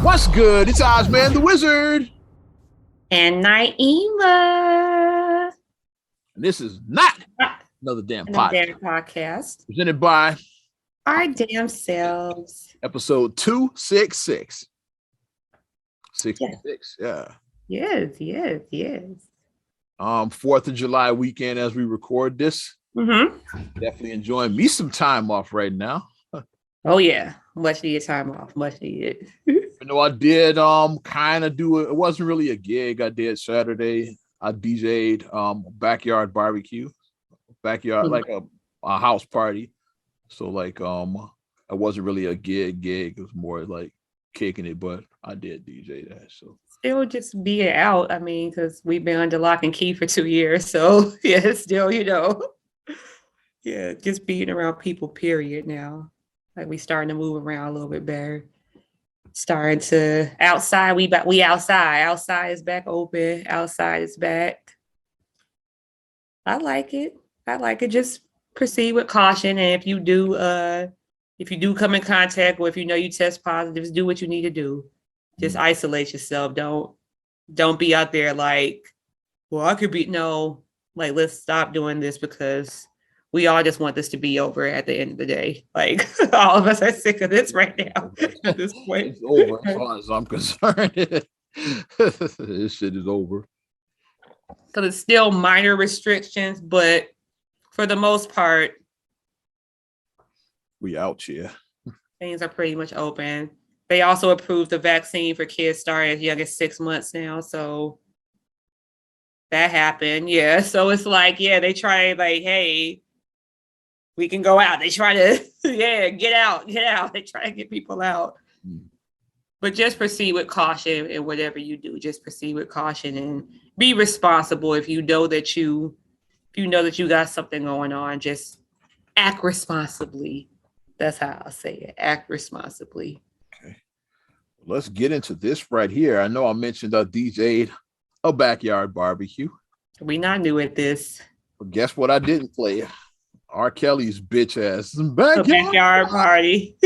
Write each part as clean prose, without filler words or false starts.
What's good? It's Ozman the Wizard. And Naima. And this is not another damn podcast. Presented by our damn selves. Episode 266. 66, yeah. Yes. 4th of July weekend as we record this. Mm-hmm. Definitely enjoying me some time off right now. Oh yeah, much needed time off, much needed. I did kind of do it. It wasn't really a gig. I did Saturday. I DJ'd backyard barbecue, like a house party. So like it wasn't really a gig. It was more like kicking it, but I did DJ that. So still just being out. I mean, because we've been under lock and key for 2 years. So yeah, still, yeah, just being around people, period now. Like we starting to move around a little bit better. Starting to outside. We outside. Outside is back open. Outside is back. I like it. Just proceed with caution. And if you do come in contact or if you test positive, just do what you need to do. Just isolate yourself. Don't be out there like, well, I could be let's stop doing this because we all just want this to be over at the end of the day. Like all of us are sick of this right now at this point. It's over as far as I'm concerned. This shit is over. Because it's still minor restrictions, but for the most part, we out here. Things are pretty much open. They also approved the vaccine for kids starting as young as 6 months now. So that happened. Yeah. So it's like, yeah, they try like, hey, we can go out. They try to, get out. They try to get people out. But just proceed with caution in whatever you do. Just proceed with caution and be responsible. If you know that you got something going on, just act responsibly. That's how I'll say it. Act responsibly. Okay. Let's get into this right here. I know I mentioned I DJ'd a backyard barbecue. We not new at this. But guess what I didn't play? R. Kelly's bitch ass backyard party.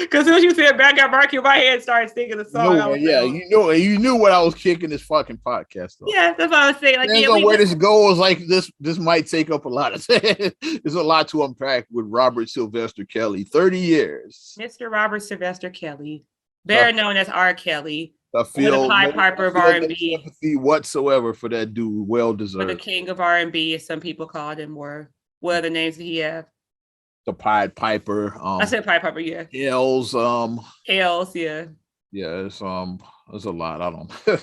Because as you said backyard barbecue, my head started singing the song. You knew what I was kicking this fucking podcast on. Yeah, that's what I was saying. Like, where this goes, like this might take up a lot of there's a lot to unpack with Robert Sylvester Kelly. 30 years. Mr. Robert Sylvester Kelly, better known as R. Kelly. I feel the Pied Piper of R&B. Sympathy whatsoever for that dude. Well deserved. For the king of R&B, as some people called him, or what other names did he have? The Pied Piper. I said Pied Piper, yeah. Hales, yeah. Yeah, there's a lot. I don't I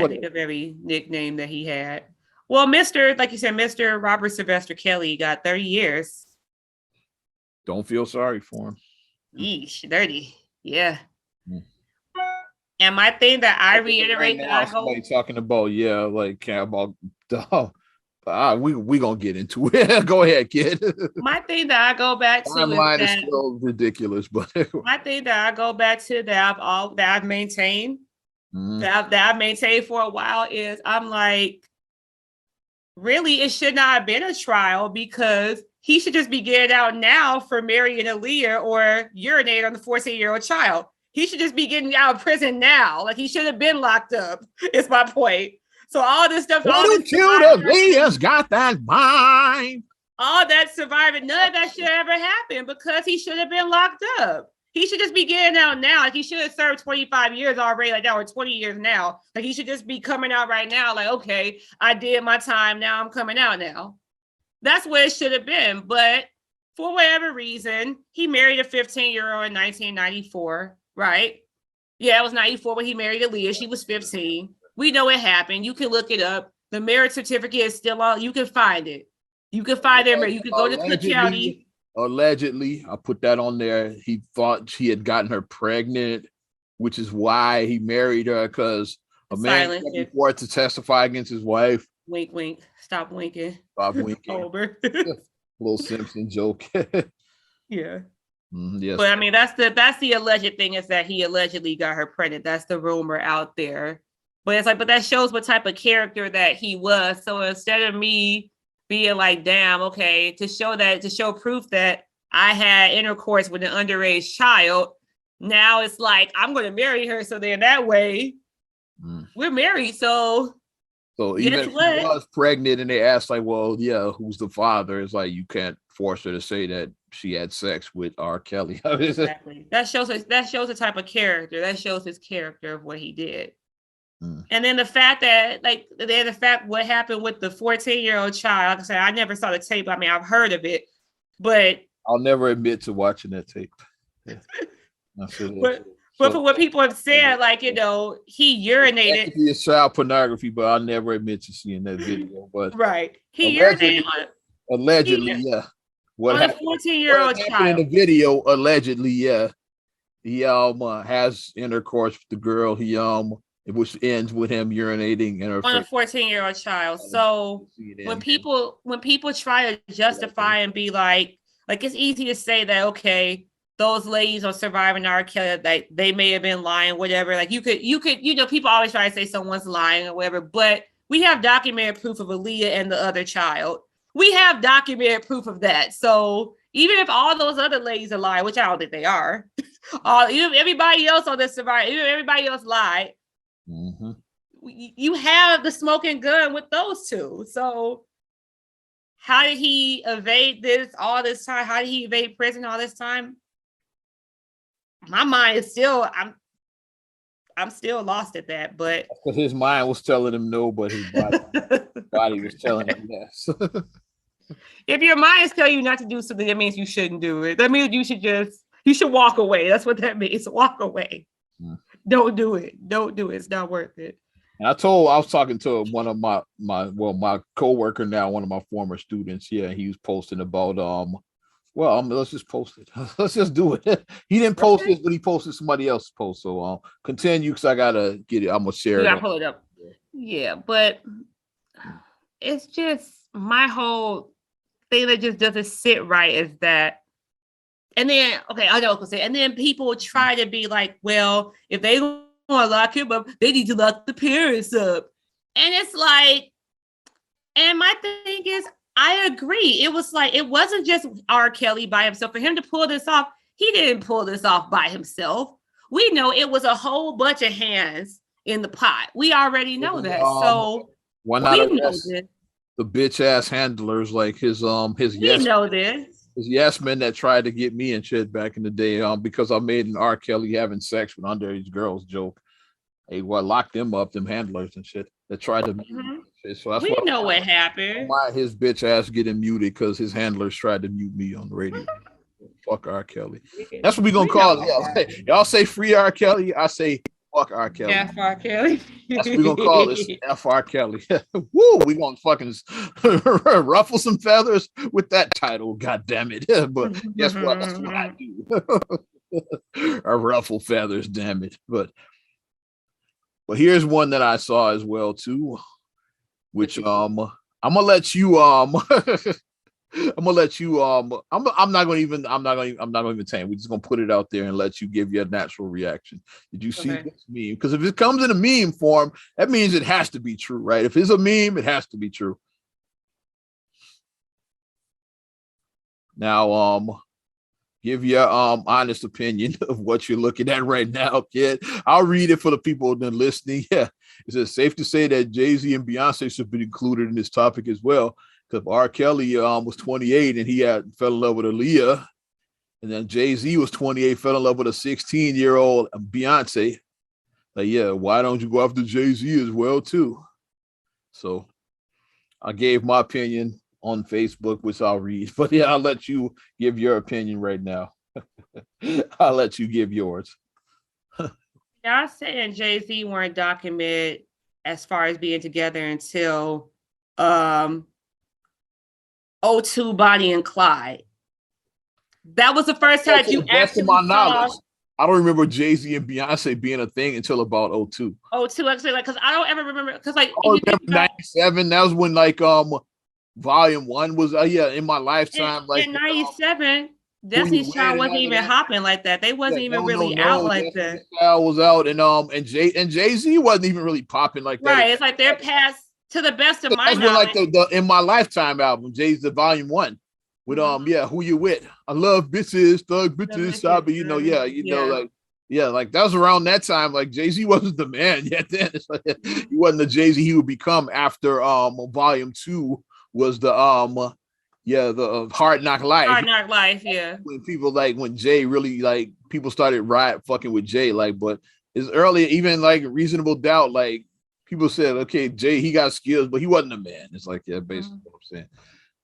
think of every nickname that he had. Well, Mr. Robert Sylvester Kelly got 30 years. Don't feel sorry for him. Yeesh, 30. Yeah. And my thing that I reiterate that I go talking about, we gonna get into it. Go ahead, kid. My thing that I go back to timeline is still ridiculous, but my thing that I go back to that I've maintained that I've maintained for a while is I'm like, really, it should not have been a trial because he should just be getting out now for marrying Aaliyah or urinating on the 14-year-old child. He should just be getting out of prison now. Like he should have been locked up. Is my point. So all this stuff. Aaliyah's got that mind. All that surviving, none of that should ever happen because he should have been locked up. He should just be getting out now. Like he should have served 25 years already, like that, or 20 years now. Like he should just be coming out right now. Like, okay, I did my time. Now I'm coming out now. That's what it should have been. But for whatever reason, he married a 15-year-old in 1994. Right? Yeah, it was 94 when he married Aaliyah. She was 15. We know it happened. You can look it up. The marriage certificate is still on. You can find it. You can find it. You can go to Cook County. Allegedly, I put that on there. He thought she had gotten her pregnant, which is why he married her, because a man came forward to testify against his wife. Wink, wink. Stop winking. Stop winking. Over. Little Simpson joke. Yeah. Yes. But I mean, that's the alleged thing, is that he allegedly got her pregnant. That's the rumor out there. But it's like, but that shows what type of character that he was. So instead of me being like, damn, okay, to show proof that I had intercourse with an underage child, now it's like, I'm going to marry her. So then that way we're married. So even guess if she what? was pregnant and they asked like, well, yeah, who's the father? It's like, you can't force her to say that she had sex with R. Kelly. Exactly. That shows the type of character. That shows his character of what he did. And then the fact that, what happened with the 14-year-old child, like I said, I never saw the tape. I mean, I've heard of it, but I'll never admit to watching that tape. Yeah. But for what people have said, like, he urinated. It's child pornography, but I'll never admit to seeing that video. But right, he urinated allegedly, yeah. What happened? 14-year-old child in the video? Allegedly, yeah. He has intercourse with the girl. Which ends with him urinating in her on a 14-year-old child. So when people try to justify and be like it's easy to say that, okay, those ladies are surviving R. Kelly, like they may have been lying, whatever. Like you could, people always try to say someone's lying or whatever, but we have documented proof of Aaliyah and the other child. We have documented proof of that. So even if all those other ladies are lying, which I don't think they are, everybody else on this survivor, everybody else lied. You have the smoking gun with those two. So how did he evade this all this time? How did he evade prison all this time? My mind is still, I'm still lost at that, but because his mind was telling him no, but his body was telling him yes. If your mind is telling you not to do something, that means you shouldn't do it. That means you should walk away. That's what that means. Walk away. Don't do it. Don't do it. It's not worth it. And I was talking to one of my coworker now, one of my former students. Yeah, he was posting about let's just post it. Let's just do it. He didn't post this, but he posted somebody else's post. So continue, because I gotta get it. I'm gonna share it. You gotta pull it up. Yeah, but it's just my whole thing that just doesn't sit right is that. And then, okay, I know what I'm saying. And then people try to be like, well, if they want to lock him up, they need to lock the parents up. And it's like, and my thing is, I agree. It was like, it wasn't just R. Kelly by himself. For him to pull this off, he didn't pull this off by himself. We know it was a whole bunch of hands in the pot. We already know that. So why not the bitch ass handlers like his yes. We know this. His yes men that tried to get me and shit back in the day, because I made an R. Kelly having sex with underage girls joke. Hey, locked them up, them handlers and shit that tried to. So that's we know what happened. Why his bitch ass getting muted because his handlers tried to mute me on the radio. Fuck R. Kelly. That's what we gonna call it. Y'all say free R. Kelly. I say fuck R. Kelly. F R Kelly. That's what we gonna call this. F R Kelly. Woo! We gonna fucking ruffle some feathers with that title. God damn it! But guess what? That's what I do. I ruffle feathers. Damn it! But here's one that I saw as well too, which I'm gonna let you I'm not gonna even tell you. We're just gonna put it out there and let you give your natural reaction. Did you see this meme? Because if it comes in a meme form, that means it has to be true, right? If it's a meme, it has to be true. Now, give your honest opinion of what you're looking at right now, kid. I'll read it for the people that are listening. Yeah, it says safe to say that Jay-Z and Beyonce should be included in this topic as well. Because R. Kelly was 28 and he fell in love with Aaliyah. And then Jay-Z was 28, fell in love with a 16-year-old Beyonce. Like, yeah, why don't you go after Jay-Z as well, too? So I gave my opinion on Facebook, which I'll read. But yeah, I'll let you give your opinion right now. I'll let you give yours. Y'all saying Jay-Z weren't documented as far as being together until O2 Bonnie and Clyde. That was the first time you actually saw. I don't remember Jay-Z and Beyonce being a thing until about 02. O2, actually, like, because I don't ever remember, because like I remember 97. That was when like Volume 1 was in my lifetime. Like in 97, Destiny's Child wasn't even hopping like that. They wasn't even really out like that. Child was out, and Jay-Z wasn't even really popping like that. Right, it's like they're past. To the best of my knowledge, like the In My Lifetime album, Jay's the Volume 1 with Who You With? I love bitches, thug bitches, Sabi, know, like Yeah, like that was around that time. Like Jay-Z wasn't the man yet then. It's like, he wasn't the Jay-Z he would become after volume 2 was the Hard Knock Life. Hard Knock Life, yeah. When people like when Jay really like people started fucking with Jay, like, but it's early, even like Reasonable Doubt, like people said, okay, Jay, he got skills, but he wasn't a man. It's like, yeah, basically what I'm saying.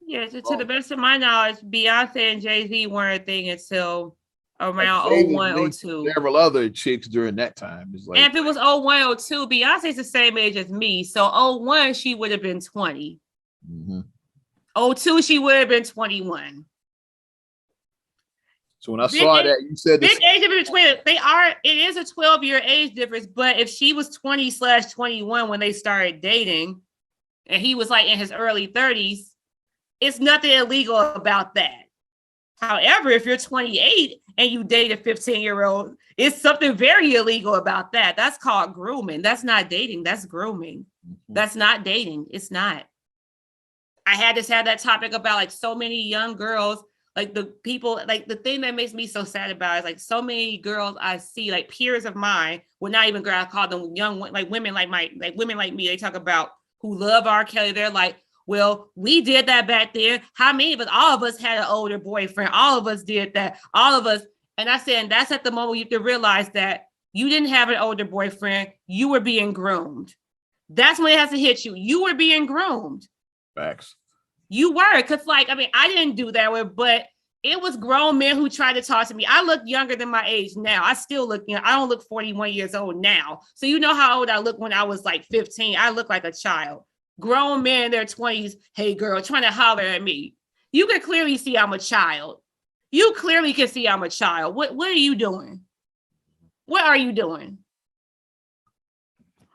Yeah, to the best of my knowledge, Beyonce and Jay-Z weren't a thing until around Jay 01, 02. Several other chicks during that time. It's like, and if it was 01, 02, Beyonce's the same age as me. So 01, she would have been 20. mm-hmm. 02, she would have been 21. So when I saw that, you said big age difference between it is a 12-year age difference, but if she was 20/21 when they started dating, and he was like in his early 30s, it's nothing illegal about that. However, if you're 28 and you date a 15-year-old, it's something very illegal about that. That's called grooming. That's not dating. That's grooming. Mm-hmm. That's not dating. It's not. I had to have that topic about like so many young girls, like the people, like the thing that makes me so sad about it is like so many girls I see, like peers of mine, well, not even girls, I call them young, like women like women like me, they talk about who love R. Kelly. They're like, well, we did that back then. How many of us, all of us had an older boyfriend. All of us did that. All of us. And I said, and that's at the moment you have to realize that you didn't have an older boyfriend. You were being groomed. That's when it has to hit you. You were being groomed. Facts. You were, because like, I mean, I didn't do that, but it was grown men who tried to talk to me. I look younger than my age now. I still look, I don't look 41 years old now. So you know how old I look when I was like 15. I look like a child. Grown men in their 20s, hey girl, trying to holler at me. You can clearly see I'm a child. You clearly can see I'm a child. What are you doing? What are you doing?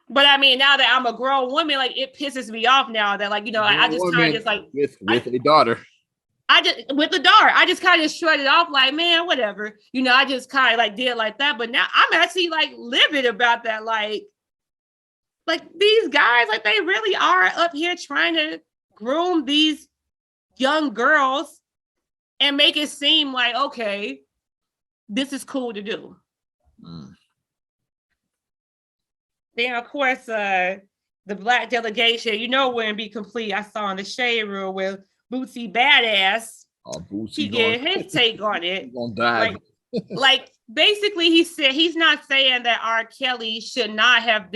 But I mean, now that I'm a grown woman, like it pisses me off now that like, I just kind of just like with a daughter. With the daughter, I just kind of shrugged it off like, man, whatever. I just kind of like did like that. But now I'm actually like livid about that. Like these guys, like they really are up here trying to groom these young girls and make it seem like, okay, this is cool to do. Then of course, the black delegation, wouldn't be complete. I saw in the shade room with Bootsy Badass. Oh, Bootsy, he gave his take on it. Gonna die. Like basically, he said he's not saying that R. Kelly should not have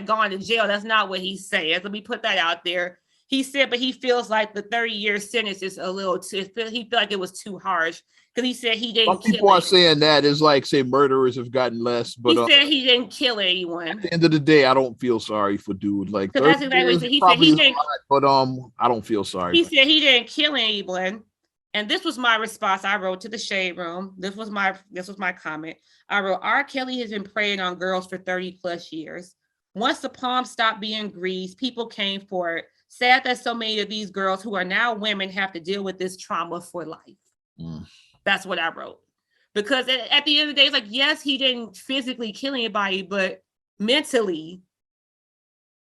gone to jail. That's not what he's saying. Let me put that out there. He said, but he feels like the 30-year sentence is a little too. He felt like it was too harsh because he said he didn't. Some people are saying that is like say murderers have gotten less, but he said he didn't kill anyone. At the end of the day, I don't feel sorry for dude. Like that's exactly what he said. He didn't, but I don't feel sorry. He said he didn't kill anyone, and this was my response. I wrote to the shade room. This was my comment. I wrote, R. Kelly has been preying on girls for 30+ years. Once the palm stopped being greased, people came for it. Sad that so many of these girls who are now women have to deal with this trauma for life. That's what I wrote. Because at the end of the day, it's like, yes, he didn't physically kill anybody, but mentally,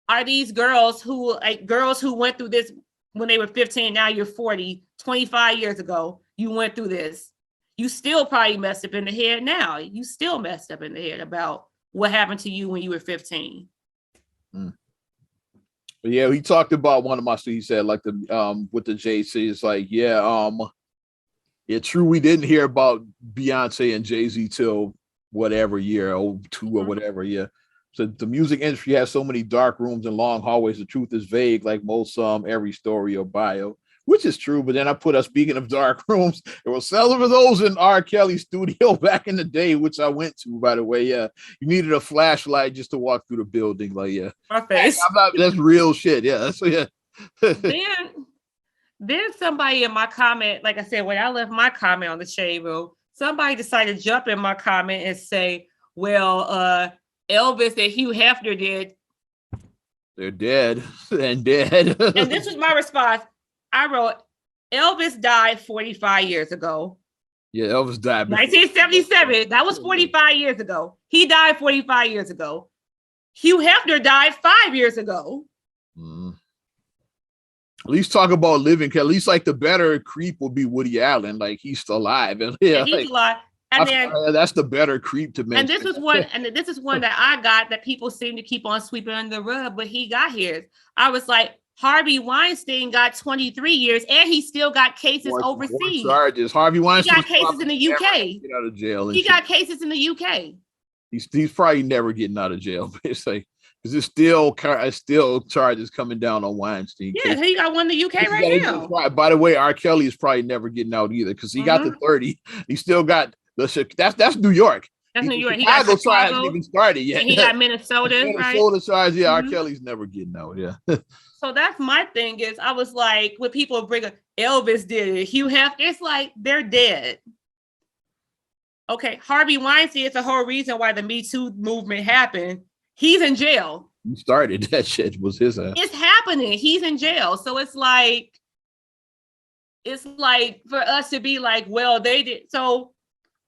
are these girls who went through this when they were 15, now you're 40, 25 years ago, you went through this. You still probably messed up in the head now. You still messed up in the head about what happened to you when you were 15. But yeah, he talked about one of my students. He said like with the JC, it's like, true. We didn't hear about Beyonce and Jay-Z till whatever year, 02 or whatever. Yeah. So the music industry has so many dark rooms and long hallways. The truth is vague, like most every story or bio, which is true. But then I put speaking of dark rooms, there were several of those in R. Kelly's studio back in the day, which I went to, by the way. Yeah. You needed a flashlight just to walk through the building. Like, yeah. My face. That's real shit. Yeah. So yeah. Then somebody in my comment, like I said, when I left my comment on the shade room, somebody decided to jump in my comment and say, well, Elvis and Hugh Hefner did. They're dead and dead. And this was my response. I wrote, Elvis died 45 years ago. Yeah, Elvis died. 1977. That was 45 years ago. He died 45 years ago. Hugh Hefner died 5 years ago. At least talk about living. At least like the better creep will be Woody Allen. Like he's still alive. And he's alive. And then that's the better creep to mention. And this is one that I got that people seem to keep on sweeping under the rug, but he got his. I was like, Harvey Weinstein got 23 years, and he still got cases overseas. Charges. Harvey Weinstein got cases in the UK. Get out of jail. He got cases in the UK. He's probably never getting out of jail. It's like, because it's still charges coming down on Weinstein. Yeah, he got one in the UK right now. By the way, R. Kelly is probably never getting out either because he got to 30. He still got that's New York. That's New York. Chicago trial hasn't even started yet. And he got Minnesota, right? Minnesota charge. Yeah, R. Kelly's never getting out. Yeah. So that's my thing is I was like, when people bring up Elvis did it, Hugh Hefner, it's like they're dead. Okay, Harvey Weinstein is the whole reason why the Me Too movement happened. He's in jail. He started that shit. Was his ass. It's happening. He's in jail. So it's like for us to be like, well, they did. So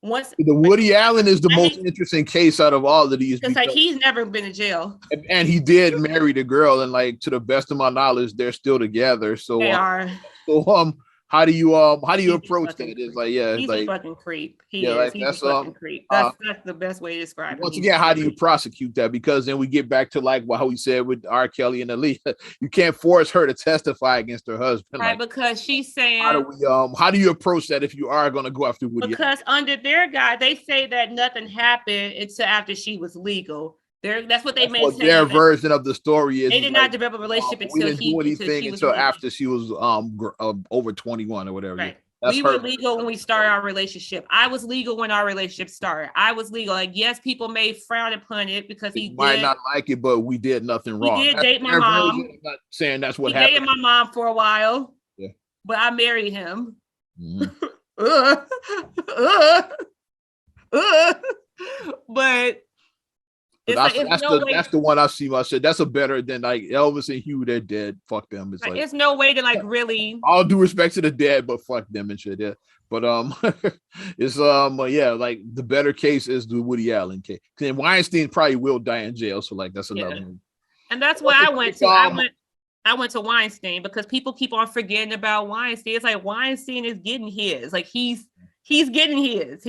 once the Woody Allen is the most interesting case out of all of these. Because like he's never been in jail. And he did marry the girl, and like to the best of my knowledge, they're still together. So they are. So how do you approach that? It's like, yeah, he's like a fucking creep. He's a fucking creep. That's the best way to describe it. Once again, how do you prosecute that? Because then we get back to like how we said with R. Kelly and Aaliyah, you can't force her to testify against her husband, right? Like, because she's saying, how do you approach that if you are going to go after Woody? Because under their guy, they say that nothing happened until after she was legal. That's what they maintain. Their version of the story is they did not develop a relationship until after she was over 21 or whatever. Right. We were legal when we started our relationship. I was legal when our relationship started. I was legal. Like, yes, people may frown upon it because he might not like it, but we did nothing wrong. We did date my mom. I'm not saying that's what happened. He dated my mom for a while. Yeah. But I married him. Mm-hmm. But that's the one I see. I said that's a better than like Elvis and Hugh. They're dead. Fuck them. It's like there's no way to like really. All due respect to the dead, but fuck them and shit. Yeah. But it's yeah, like the better case is the Woody Allen case. Then Weinstein probably will die in jail. So like that's another one. And that's where I went to. I went to Weinstein because people keep on forgetting about Weinstein. It's like Weinstein is getting his. Like he's getting his.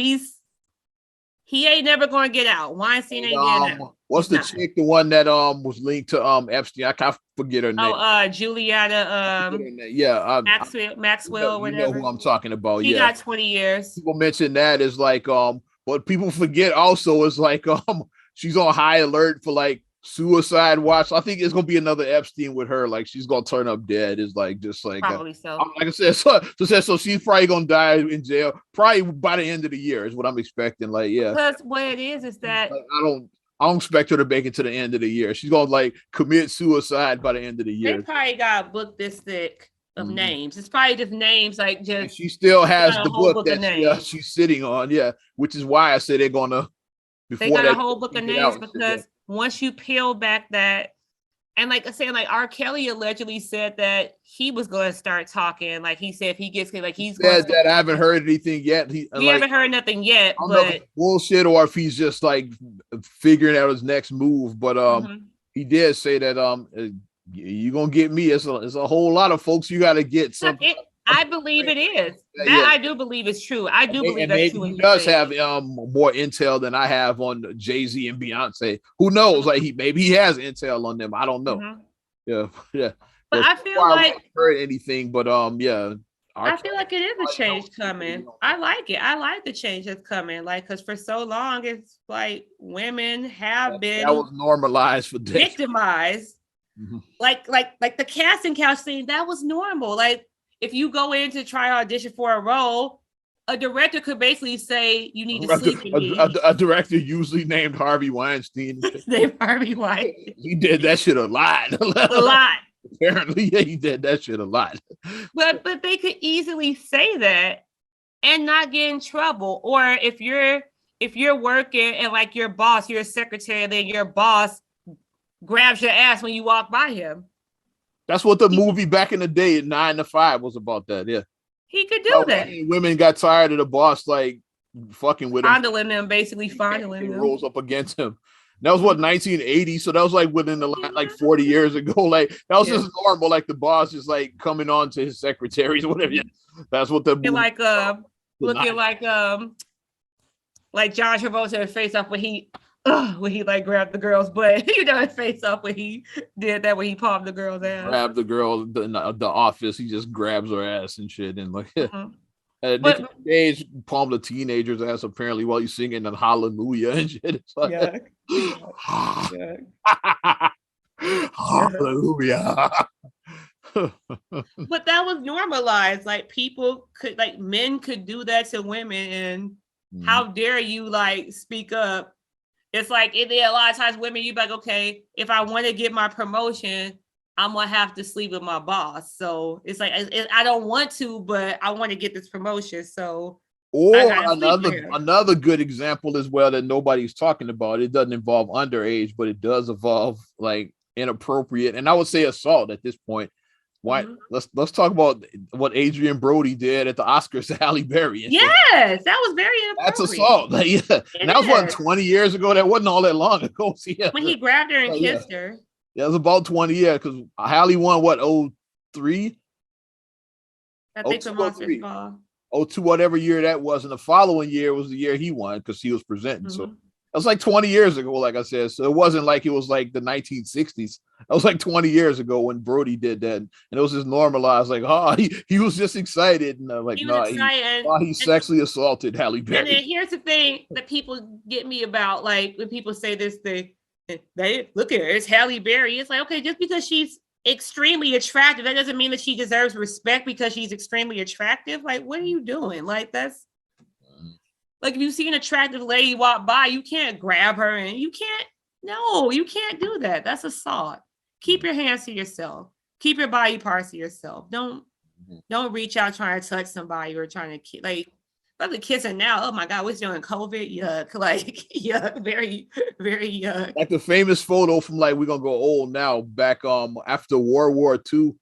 He ain't never gonna get out. Weinstein ain't getting out. What's the chick? The one that was linked to Epstein. I can't forget her name. Oh, Juliana. Yeah, Maxwell. Whatever. You know who I'm talking about. He got 20 years. People mention that is like but people forget also is like she's on high alert for like suicide watch. I think it's gonna be another Epstein with her. Like she's gonna turn up dead. It's like just like probably so. Like I said, so she's probably gonna die in jail probably by the end of the year is what I'm expecting. Like because what it is that like, I don't expect her to make it to the end of the year. She's gonna like commit suicide by the end of the year. They probably got a book this thick of names. It's probably just names like just. And she still has the book that she's sitting on. Yeah, which is why I said they're gonna. They got a whole book of names because. Once you peel back that, and like I said, like R. Kelly allegedly said that he was going to start talking. Like he said, if he gets like he's said that I haven't heard anything yet. We haven't heard nothing yet, but bullshit, or if he's just like figuring out his next move. But he did say that you're gonna get me. It's a whole lot of folks you got to get something. I believe it is. I do believe it's true. I do believe that's true. He does have more intel than I have on Jay-Z and Beyonce. Who knows? Like maybe he has intel on them. I don't know. Yeah. But I feel like I haven't heard anything. But yeah. I feel like it is a change coming. I like it. I like the change that's coming. Like because for so long it's like women have been that was normalized for victimized. Mm-hmm. Like the casting couch scene that was normal. Like. If you go in to try audition for a role, a director could basically say you need to sleep with me. A director usually named Harvey Weinstein. Named Harvey Weinstein. He did that shit a lot. A lot. Apparently, yeah, he did that shit a lot. But they could easily say that and not get in trouble. Or if you're working and like your boss, you're a secretary, then your boss grabs your ass when you walk by him. That's what the movie back in the day, 9 to 5, was about. That, yeah. He could do that. Women got tired of the boss, like fucking with him, fondling them, basically fondling them. Rolls up against him. That was what 1980, so that was like within the like 40 years ago. Like that was just normal. Like the boss is like coming on to his secretaries or whatever. That's what the movie looking like like John Travolta in Face Off when he like grabbed the girl's butt. You know, in Face Off when he did that when he palmed the girl's ass. Grab the girl in the office. He just grabs her ass and shit. And like, Nick Cage palmed a teenager's ass apparently while he's singing and Hallelujah and shit. It's like, Hallelujah. But that was normalized. Like people could, like men could do that to women, and how dare you like speak up? It's like a lot of times women, you be like, okay, if I want to get my promotion, I'm gonna have to sleep with my boss. So it's like I don't want to, but I want to get this promotion. So or another good example as well that nobody's talking about. It doesn't involve underage, but it does involve like inappropriate, and I would say assault at this point. Why? Let's talk about what Adrian Brody did at the Oscars to Halle Berry. Yes, that was very inappropriate. That's assault. Like, yeah. And that was what 20 years ago. That wasn't all that long ago. So, yeah. When he grabbed her and kissed her. Yeah, it was about 20 years because Halle won what, 03? I think the Monsters Ball. 02, whatever year that was, and the following year was the year he won because he was presenting. So it was like 20 years ago, like I said. So it wasn't like it was like the 1960s. That was like 20 years ago when Brody did that, and it was just normalized. Like, he was just excited, and I'm like, he sexually assaulted Halle Berry. And then here's the thing that people get me about, like when people say this thing, they look at her, it's Halle Berry. It's like, okay, just because she's extremely attractive, that doesn't mean that she deserves respect because she's extremely attractive. Like, what are you doing? Like, that's like if you see an attractive lady walk by, you can't grab her and you can't do that. That's assault. Keep your hands to yourself. Keep your body parts to yourself. Don't reach out trying to touch somebody or trying to like kissing now. Oh my God, what's doing COVID? Yuck. Like, yuck, very, very yuck. Like the famous photo from like, we're gonna go old now, back after World War II,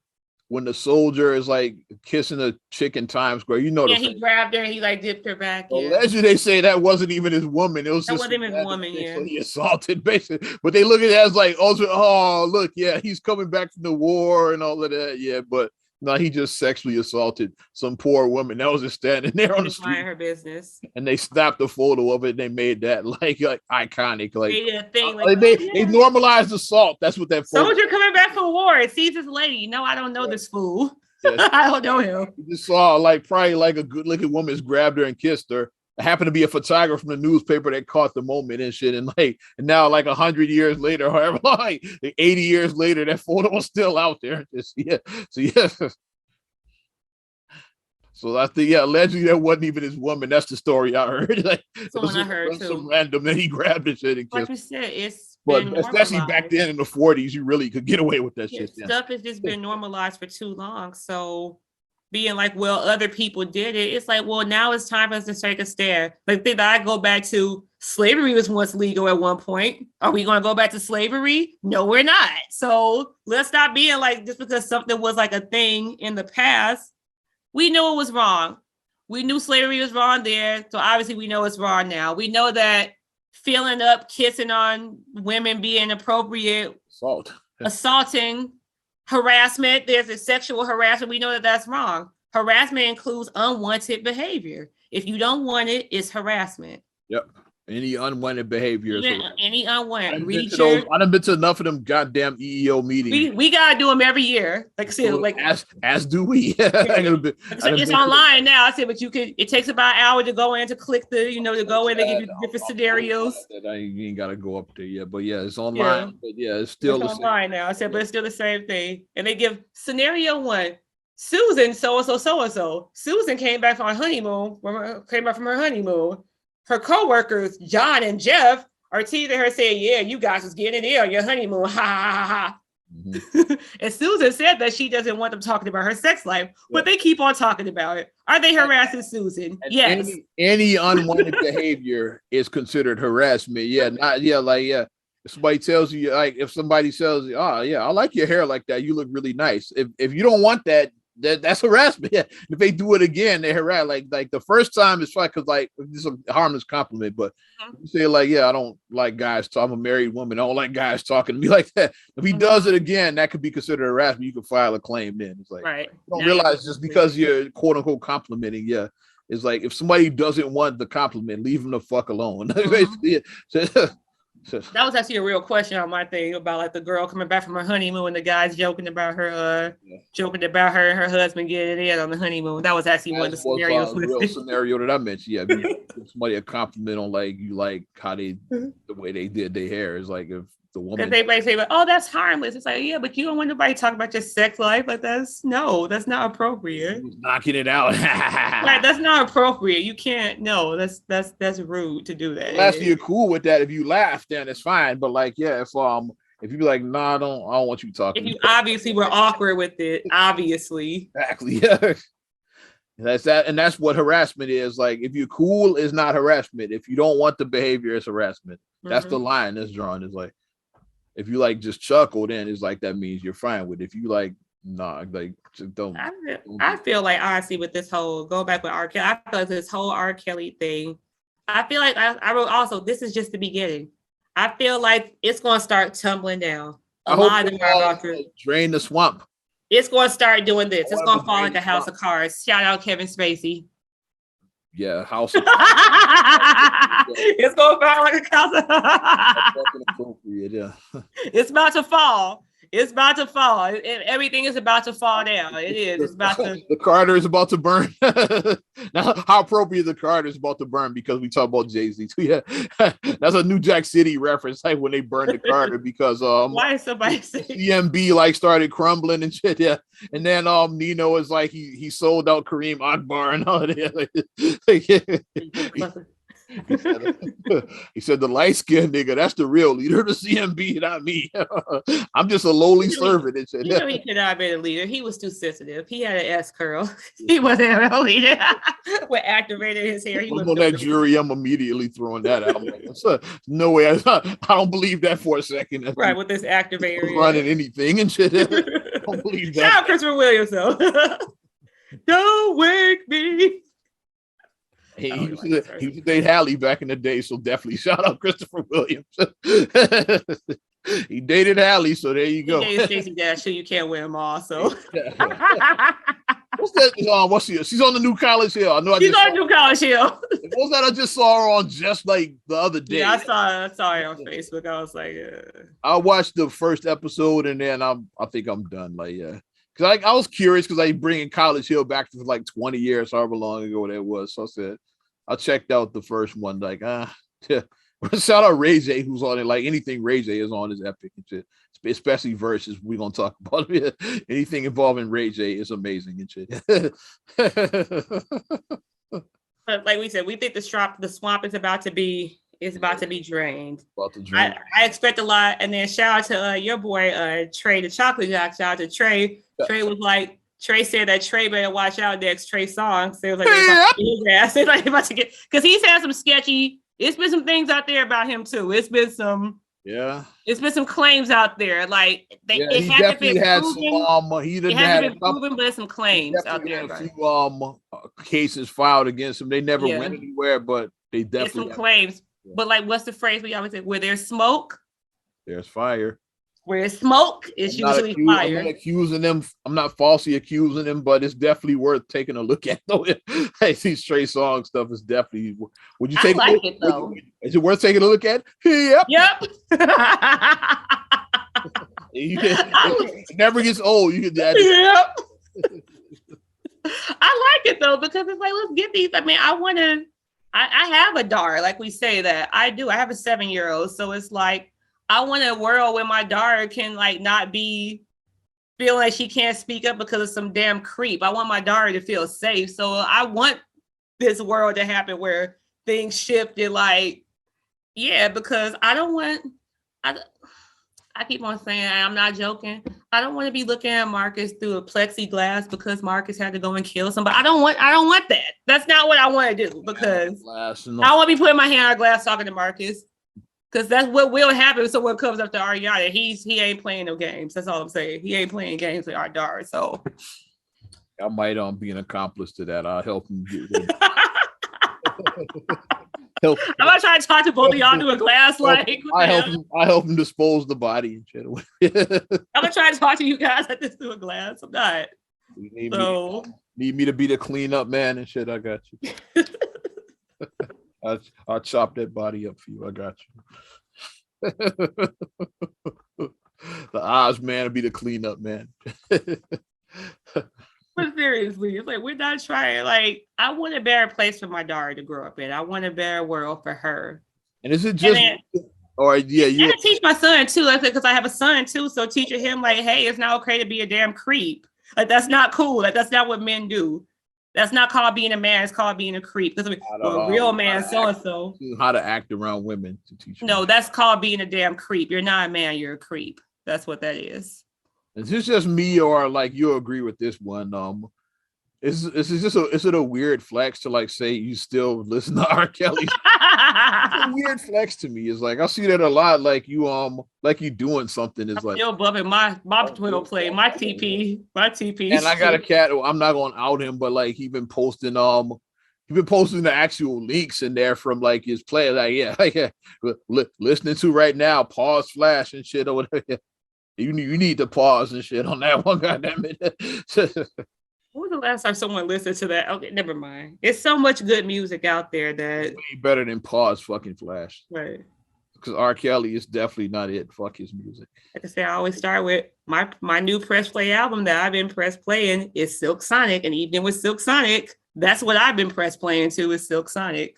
when the soldier is like kissing a chick in Times Square. You know, he grabbed her and he like dipped her back. Allegedly, they say that wasn't even his woman. It was that wasn't even his woman. Yeah, so he assaulted basically. But they look at it as like, oh, look, yeah, he's coming back from the war and all of that. Yeah, but no, he just sexually assaulted some poor woman that was just standing there on the street. Her business. And they snapped a photo of it. And they made that like iconic. Like they normalized assault. That's what that photo. Soldier coming back from war. It sees this lady. No, I don't know this fool. Yes. I don't know him. You just saw like probably like a good looking woman grabbed her and kissed her. It happened to be a photographer from the newspaper that caught the moment and shit. And now like 100 years later, however, like 80 yeyears later, that photo was still out there. So I think, allegedly that wasn't even his woman. That's the story I heard. Like, someone I heard too. Some random that he grabbed and shit and kissed. Like you said, but especially back then in the 40s, you really could get away with that shit. Stuff has just been normalized for too long. So being like, well, other people did it. It's like, well, now it's time for us to take a stand. But think that I go back to slavery was once legal at one point. Are we going to go back to slavery? No, we're not. So let's stop being like, just because something was like a thing in the past, we knew it was wrong. We knew slavery was wrong there. So obviously we know it's wrong now. We know that filling up, kissing on women being inappropriate, assaulting, harassment, there's a sexual harassment. We know that that's wrong. Harassment includes unwanted behavior. If you don't want it, it's harassment. Yep. Any unwanted behavior. Any unwanted. I done been to enough of them goddamn EEO meetings. We gotta do them every year. Like I said, like as do we. It's online now. I said, but it takes about an hour to go in to click to go in and give you different scenarios. You ain't gotta go up there yet, but it's online. Yeah. But it's still online now. I said, but it's still the same thing. And they give scenario 1. Susan, so-and-so. Susan came back from her honeymoon. Her co-workers, John and Jeff, are teasing her saying, yeah, you guys was getting it on your honeymoon. Ha ha ha. Mm-hmm. And Susan said that she doesn't want them talking about her sex life, but they keep on talking about it. Are they harassing Susan? Yes. Any unwanted behavior is considered harassment. If somebody tells you, like, if somebody tells you, oh yeah, I like your hair like that, you look really nice. If you don't want that, that's harassment. Yeah. If they do it again, they harass. Like the first time it's fine because like it's a harmless compliment, but you say like, yeah, I don't like guys talk. I'm a married woman. I don't like guys talking to me like that. If he does it again, that could be considered harassment. You can file a claim then. It's like, right. You don't realize just because you're quote unquote complimenting, It's like if somebody doesn't want the compliment, leave them the fuck alone. Basically, that was actually a real question on my thing about like the girl coming back from her honeymoon and the guys joking about her and her husband getting it on the honeymoon. That was actually one of the scenarios. The real scenario that I mentioned. Yeah, give somebody a compliment on like you like how they the way they did their hair is like if the woman they might say, "Oh, that's harmless." It's like, yeah, but you don't want nobody talking about your sex life. Like that's not appropriate. Knocking it out. Like that's not appropriate. You can't. No, that's rude to do that. Unless you're cool with that, if you laugh, then it's fine. But like, yeah, if you be like, nah, I don't want you talking. If you obviously were awkward with it, obviously. Exactly. Yeah. That's that, and that's what harassment is. Like, if you're cool, it's not harassment. If you don't want the behavior, it's harassment. That's the line that's drawn. Is like, if you like just chuckle, then it's like that means you're fine with it. If you like, nah, like just don't. I feel like honestly with this whole go back with R. Kelly, I feel like this whole R. Kelly thing. I feel like I wrote also. This is just the beginning. I feel like it's going to start tumbling down. A lot of them are about to drain the swamp. It's going to start doing this. It's going to fall like a house of cards. Shout out Kevin Spacey. Yeah, house of It's going to fall like a house of yeah. It's about to fall. It's about to fall. Everything is about to fall down. It is. It's about to. The Carter is about to burn. Now, how appropriate the Carter is about to burn because we talk about Jay-Z too. Yeah, that's a New Jack City reference, like when they burned the Carter because why is somebody saying CMB like started crumbling and shit. Yeah, and then Nino is like he sold out Kareem Akbar and all that. He said the light-skinned nigga, that's the real leader of the CMB, not me. I'm just a lowly servant. And shit. You know he could not have been a leader. He was too sensitive. He had an S curl. He wasn't a real leader. With activated his hair. He was on that jury. I'm immediately throwing that out. No way. I don't believe that for a second. Right, with this activator. Running anything and shit. I don't believe that. Shout out Christopher Williams, though. Don't wake me. He used to date Halle back in the day, so definitely shout out Christopher Williams. He dated Halle, so there you go. He dated Stacey Dash, so you can't wear them all. So what's that? What's she? She's on the new College Hill. I know. She's on the new College Hill. What's that? I just saw her on just like the other day. Yeah, I saw her on Facebook. I was like, I watched the first episode and then I think I'm done. Like, yeah. Because I was curious because I bringing College Hill back to like 20 years, however long ago that was. So I said, I checked out the first one, like, yeah. Shout out Ray J, who's on it. Like anything Ray J is on is epic and shit. Especially verses we're gonna talk about. Anything involving Ray J is amazing and shit. But like we said, we think the swamp is about to be drained. I expect a lot. And then shout out to your boy Trey the Chocolate Jack. Shout out to Trey. Yeah. Trey said that Trey better watch out next Trey song. So it was like about to get because he's had some sketchy. It's been some things out there about him too. It's been some claims out there. Like it hasn't been proven. He hasn't been proven, but some claims out there. A few cases filed against him. They never went anywhere, but they definitely some claims. Yeah. But like, what's the phrase we always say? Where there's smoke, there's fire. Where there's smoke, it's usually fire. I'm not accusing them. I'm not falsely accusing them, but it's definitely worth taking a look at. Though, hey, these Trey Songz stuff is definitely. Would you take? I like it though. Is it worth taking a look at? Yep. It never gets old. You can. Yep. I like it though because it's like let's get these. I mean, I have a daughter, like we say that I do. I have a 7-year-old, so it's like. I want a world where my daughter can like not be feeling like she can't speak up because of some damn creep. I want my daughter to feel safe. So I want this world to happen where things shift and like, yeah, because I keep on saying, I'm not joking. I don't want to be looking at Marcus through a plexiglass because Marcus had to go and kill somebody. I don't want that. That's not what I want to do because I want to be putting my hand on glass talking to Marcus. Because that's what will happen. So what comes after Ariana, he ain't playing no games. That's all I'm saying. He ain't playing games with our daughter. So I might be an accomplice to that. I'll help him get rid I'm not trying to talk to both of y'all through a glass. Like I help him dispose the body and shit. I'm gonna try to talk to you guys like this through a glass. I'm not. You So need me to be the cleanup man and shit. I got you. I'll chop that body up for you. I got you. The Oz man will be the cleanup man. but seriously, it's like we're not trying. Like, I want a better place for my daughter to grow up in. I want a better world for her. And is it just or yeah, you gotta teach my son too, like, because I have a son too. So teaching him like, hey, it's not okay to be a damn creep. Like, that's not cool. Like, that's not what men do. That's not called being a man. It's called being a creep. Because a real man, so and so. How to act around women to teach. No, that's called being a damn creep. You're not a man. You're a creep. That's what that is. Is this just me, or like you agree with this one? Is it a weird flex to like say you still listen to R. Kelly? It's a weird flex to me. It's like I see that a lot. Like you doing something is like still bumping my Twitter play, my TP. And I got a cat. I'm not gonna out him, but like he been posting the actual links in there from like his play. Like listening to right now. Pause flash and shit or whatever. You need to pause and shit on that one. Goddamn it. When was the last time someone listened to that? Okay, never mind. It's so much good music out there that it's way better than pause fucking flash. Right. Because R. Kelly is definitely not it. Fuck his music. Like I say, I always start with my new press play album that I've been press playing is Silk Sonic, and even with Silk Sonic, that's what I've been press playing to is Silk Sonic.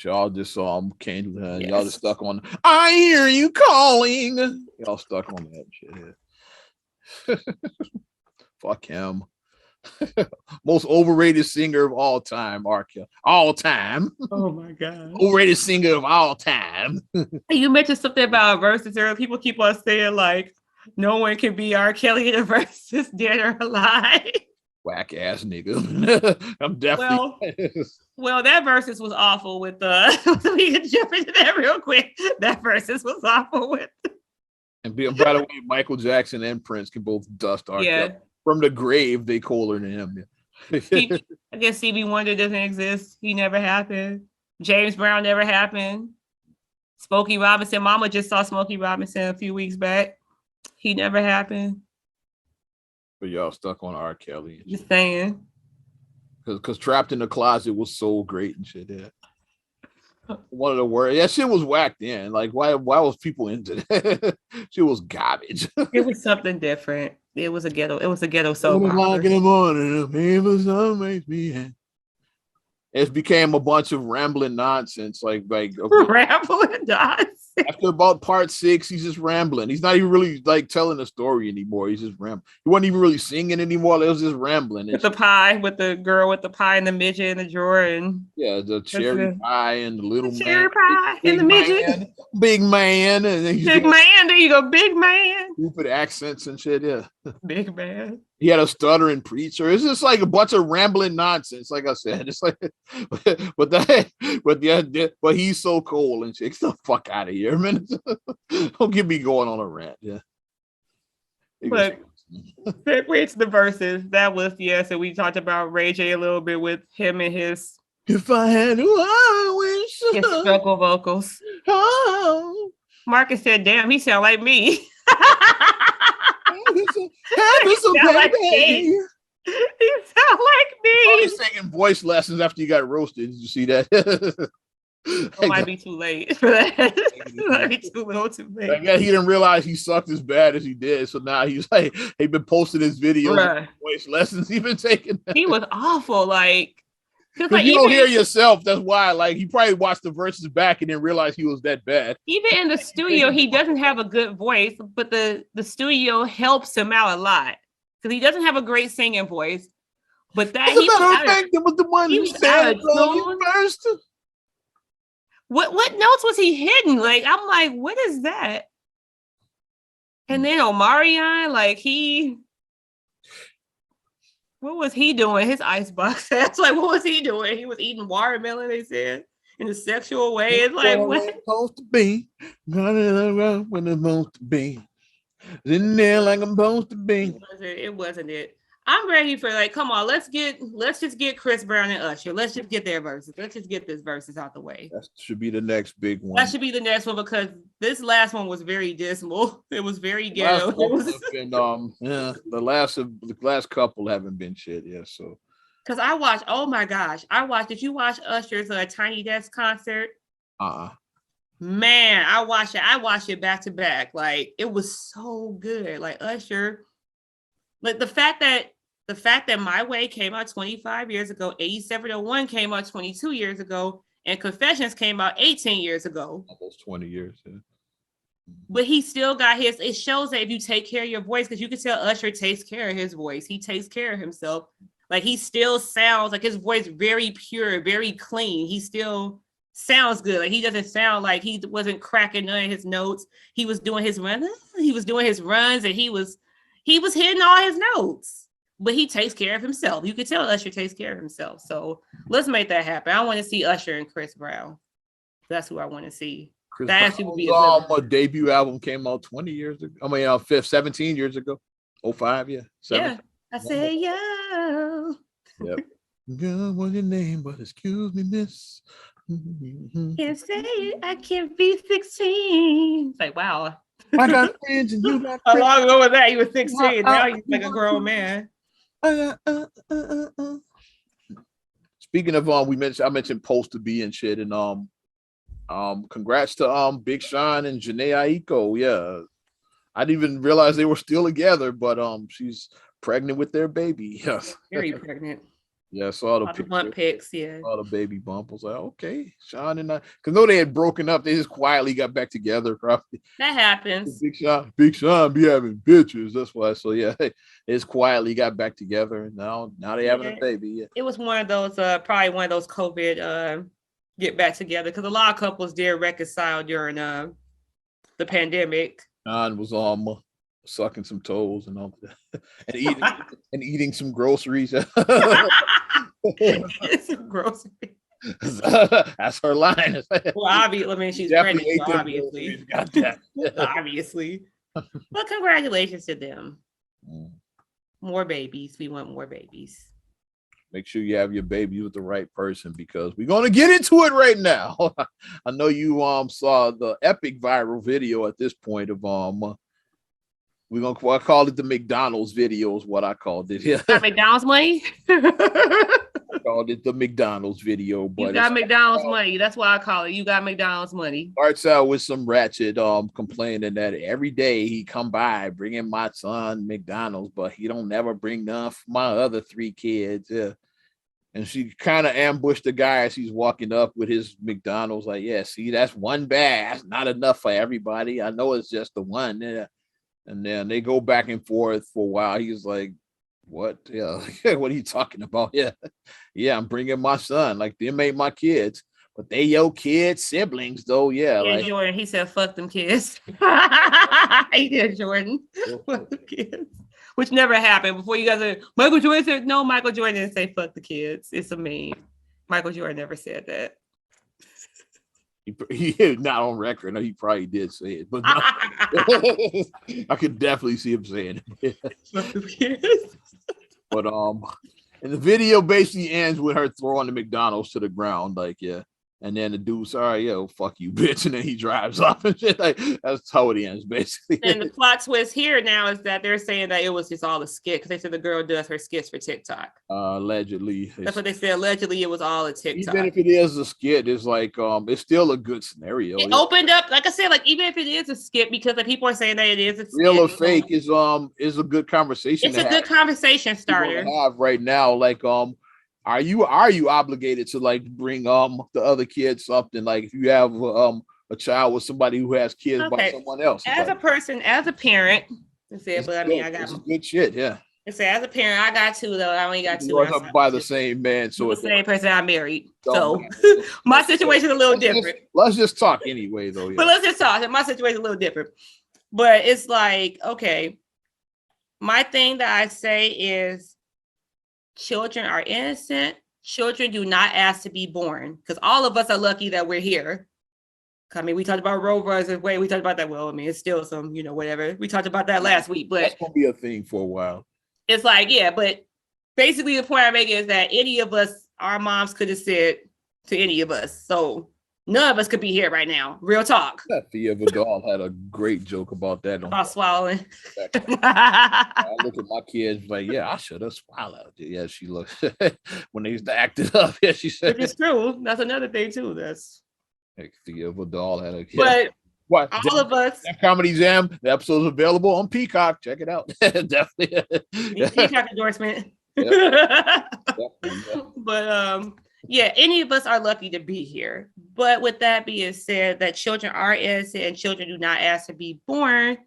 Y'all just came to yes. Y'all just stuck on I hear you calling. Y'all stuck on that shit. Fuck him. Most overrated singer of all time, R. Kelly. All time. Oh my god. Overrated singer of all time. You mentioned something about verses earlier. People keep on saying like no one can be R. Kelly in a versus, dead or alive. Whack ass nigga. I'm definitely well, that versus was awful with we can jump into that real quick. That versus was awful with. And by the way, Michael Jackson and Prince can both dust R. Kelly. From the grave, they cooler than him. I guess Stevie Wonder doesn't exist. He never happened. James Brown never happened. Smokey Robinson. Mama just saw Smokey Robinson a few weeks back. He never happened. But y'all stuck on R. Kelly. Just saying. Because Trapped in the Closet was so great and shit. Yeah. One of the worst. That shit was whacked in. Like, why was people into that? Shit was garbage. It was something different. It was a ghetto soap opera. O'clock in the morning, the sun makes me happy. It became a bunch of rambling nonsense. Like rambling nonsense. After about part 6, he's just rambling. He's not even really like telling a story anymore. He's just rambling. He wasn't even really singing anymore. It was just rambling. With the pie, with the girl with the pie and the midget in the drawer, and the cherry pie and the little cherry pie and the midget, big man, and then big man. There you go, big man. Stupid accents and shit. Yeah, big man. He had a stuttering preacher. It's just like a bunch of rambling nonsense. Like I said, it's like, but he's so cool and shit. Get the fuck out of here, man. Don't get me going on a rant. Yeah. But segue to the verses. That was so we talked about Ray J a little bit with him and his. If I had to, I wish. His struggle vocals. Oh. Marcus said, "Damn, he sound like me." He sound like me. Oh, he's taking voice lessons after you got roasted. Did you see that? It might be too late for that. It might be too little too late. I guess he didn't realize he sucked as bad as he did. So now he's like, he been posting his videos, right. Voice lessons he been taking. He was awful. Like you don't hear yourself. That's why. Like he probably watched the verses back and didn't realize he was that bad. Even in the studio, he doesn't have a good voice, but the studio helps him out a lot because he doesn't have a great singing voice. But that he was the one who said first. What notes was he hitting? Like I'm like, what is that? And then Omarion, like what was he doing? His icebox. That's like, what was he doing? He was eating watermelon, they said, in a sexual way. It's like, what? It's supposed to be. Gonna when it's supposed to be. In there like I'm supposed to be. It wasn't it. I'm ready for like, come on, let's just get Chris Brown and Usher. Let's just get their verses. Let's just get this verses out the way. That should be the next big one. That should be the next one because this last one was very dismal. It was very ghetto. The last couple haven't been shit. Yeah, so. Because I watched. Oh my gosh, Did you watch Usher's Tiny Desk concert? Man, I watched it back to back. Like it was so good. Like Usher, like the fact that My Way came out 25 years ago, 8701 came out 22 years ago, and Confessions came out 18 years ago. Almost 20 years. Yeah. But he still got his. It shows that if you take care of your voice, because you can tell Usher takes care of his voice. He takes care of himself. Like he still sounds like his voice very pure, very clean. He still sounds good. Like he doesn't sound like he wasn't cracking none of his notes. He was doing his runs. And he was hitting all his notes. But he takes care of himself. You could tell Usher takes care of himself. So let's make that happen. I want to see Usher and Chris Brown. That's who I want to see. That actually would be a debut album came out 20 years ago. 17 years ago. 05, yeah. 17. Yeah. I say yo. Yep. Good was your name, but excuse me, miss. Can't say it. I can't be 16. It's like, wow. I got friends and you got How long ago was that? You were 16. Now you're like a grown man. Speaking of I mentioned Post to Be and shit, and congrats to Big Sean and Jhené Aiko. Yeah. I didn't even realize they were still together, but she's pregnant with their baby. Yes. Very pregnant. Yeah, I saw the bump pics, yeah. All the baby bump. I was like, okay, Sean and I, because no, they had broken up. They just quietly got back together. Probably. That happens. Big Sean be having bitches. That's why. So yeah, they just quietly got back together, and now they having a baby. Yeah. It was one of those, probably one of those COVID get back together, because a lot of couples did reconcile during the pandemic. Sean was sucking some toes and all that, and eating some groceries. Some groceries. That's her line. Well, obviously, I mean, she's pregnant, so obviously. Got that. Obviously. But congratulations to them. More babies. We want more babies. Make sure you have your baby with the right person, because we're gonna get into it right now. I know you saw the epic viral video at this point of I called it the McDonald's video is what I called it. Yeah. McDonald's money? I called it the McDonald's video. But you got McDonald's money. That's why I call it. You got McDonald's money. Starts out with some ratchet complaining that every day he come by bringing my son McDonald's, but he don't never bring none for my other 3 kids. Yeah. And she kind of ambushed the guy as he's walking up with his McDonald's. Like, yeah, see, that's one bag. That's not enough for everybody. I know it's just the one. Yeah. And then they go back and forth for a while. He's like, what? Yeah, what are you talking about? Yeah, I'm bringing my son. Like, them ain't my kids, but they your kids, siblings, though. Yeah, like Jordan, he said, fuck them kids. He did, Jordan. Fuck the kids. Which never happened. Before you guys are, Michael Jordan said, no, Michael Jordan didn't say fuck the kids. It's a meme. Michael Jordan never said that. He not on record. No, he probably did say it, but I could definitely see him saying it. But and the video basically ends with her throwing the McDonald's to the ground, like, yeah. And then the dude's, sorry, yo, fuck you, bitch. And then he drives off and shit. Like, that's how it ends, basically. And the plot twist here now is that they're saying that it was just all a skit, because they said the girl does her skits for TikTok. Allegedly. That's what they said. Allegedly, it was all a TikTok. Even if it is a skit, it's like, it's still a good scenario. It opened up, like I said, like, even if it is a skit, because like people are saying that it is a skit. Real or fake is a good conversation. It's a good conversation starter. Have right now, like, are you obligated to like bring the other kids something, like if you have a child with somebody who has kids by someone else? As a person, as a parent, I got good shit, yeah. As a parent, I got 2 though. I only got 2. Up by the same man, so it's the same person I married. So my situation is a little different. Let's just talk anyway, though. Yeah. But let's just talk. My situation is a little different. But it's like, okay, my thing that I say is, children are innocent. Children do not ask to be born, because all of us are lucky that we're here. I mean, we talked about Roe versus Wade. We talked about that. Well, I mean, it's still some, whatever. We talked about that last week, but that's gonna be a thing for a while. it's like, yeah, but basically the point I'm making is that any of us, our moms could have said to any of us. So none of us could be here right now. Real talk. That Thea Vidal had a great joke about that. About swallowing. I look at my kids like, yeah, I should have swallowed. Yeah, she looked when they used to act it up. Yeah, she said. Which is true. That's another thing too. That's like Thea Vidal had a kid. But what all of us. That Comedy Jam, the episode's available on Peacock. Check it out. Definitely. Peacock endorsement. Yep. But yeah, any of us are lucky to be here. But with that being said, that children are innocent and children do not ask to be born.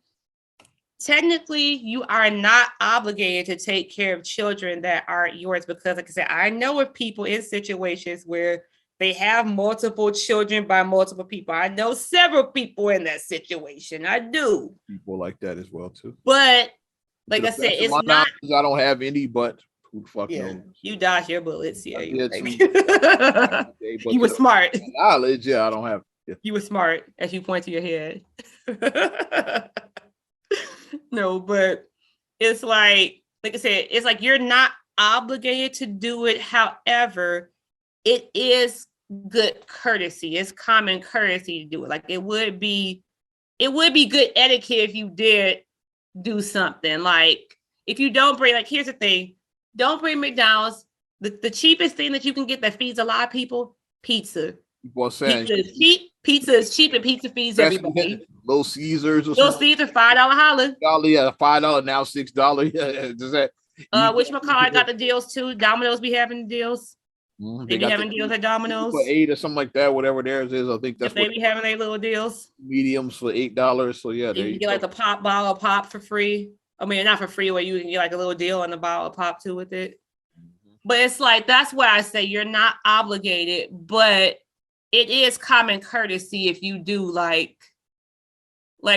Technically, you are not obligated to take care of children that aren't yours because, like I said, I know of people in situations where they have multiple children by multiple people. I know several people in that situation. I do. People like that as well too. But like I said, it's not. I don't have any, but who the fuck knows? You dodged your bullets. Yeah, you you were smart. Knowledge, yeah, I don't have. Yeah. You were smart as you point to your head. No, but it's like I said, it's like you're not obligated to do it. However, it is good courtesy. It's common courtesy to do it. Like it would be good etiquette if you did do something. Like if you don't bring, like, here's the thing, don't bring McDonald's. The cheapest thing that you can get that feeds a lot of people, pizza. People are saying pizza is cheap and pizza feeds everybody. Little Caesars or Little Caesars, $5 holler. Yeah, $5 now, $6. Yeah, does that? Which McCall got the deals too? Domino's be having deals. They be having deals at Domino's for $8 or something like that. Whatever theirs is, I think that's they be having their little deals. Mediums for $8. So yeah, you can get like the bottle of pop for free. I mean, not for free, where you can get like a little deal on the bottle of pop too with it. But it's like that's why I say you're not obligated, but it is common courtesy if you do like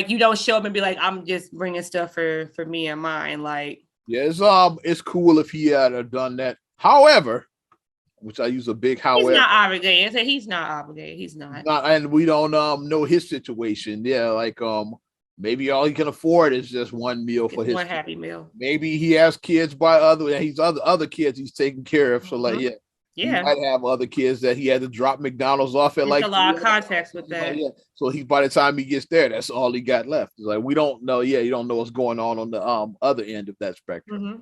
you don't show up and be like, I'm just bringing stuff for me and mine. Like, yeah, it's cool if he had done that. However, which I use a big however. He's not obligated. So he's not obligated. He's not. And we don't know his situation. Yeah, like maybe all he can afford is just one meal for one happy meal. Maybe he has kids by other kids he's taking care of. So like he might have other kids that he had to drop McDonald's off at. There's a lot of context with that. Yeah. So by the time he gets there, that's all he got left. It's like we don't know. Yeah, you don't know what's going on the other end of that spectrum. Mm-hmm.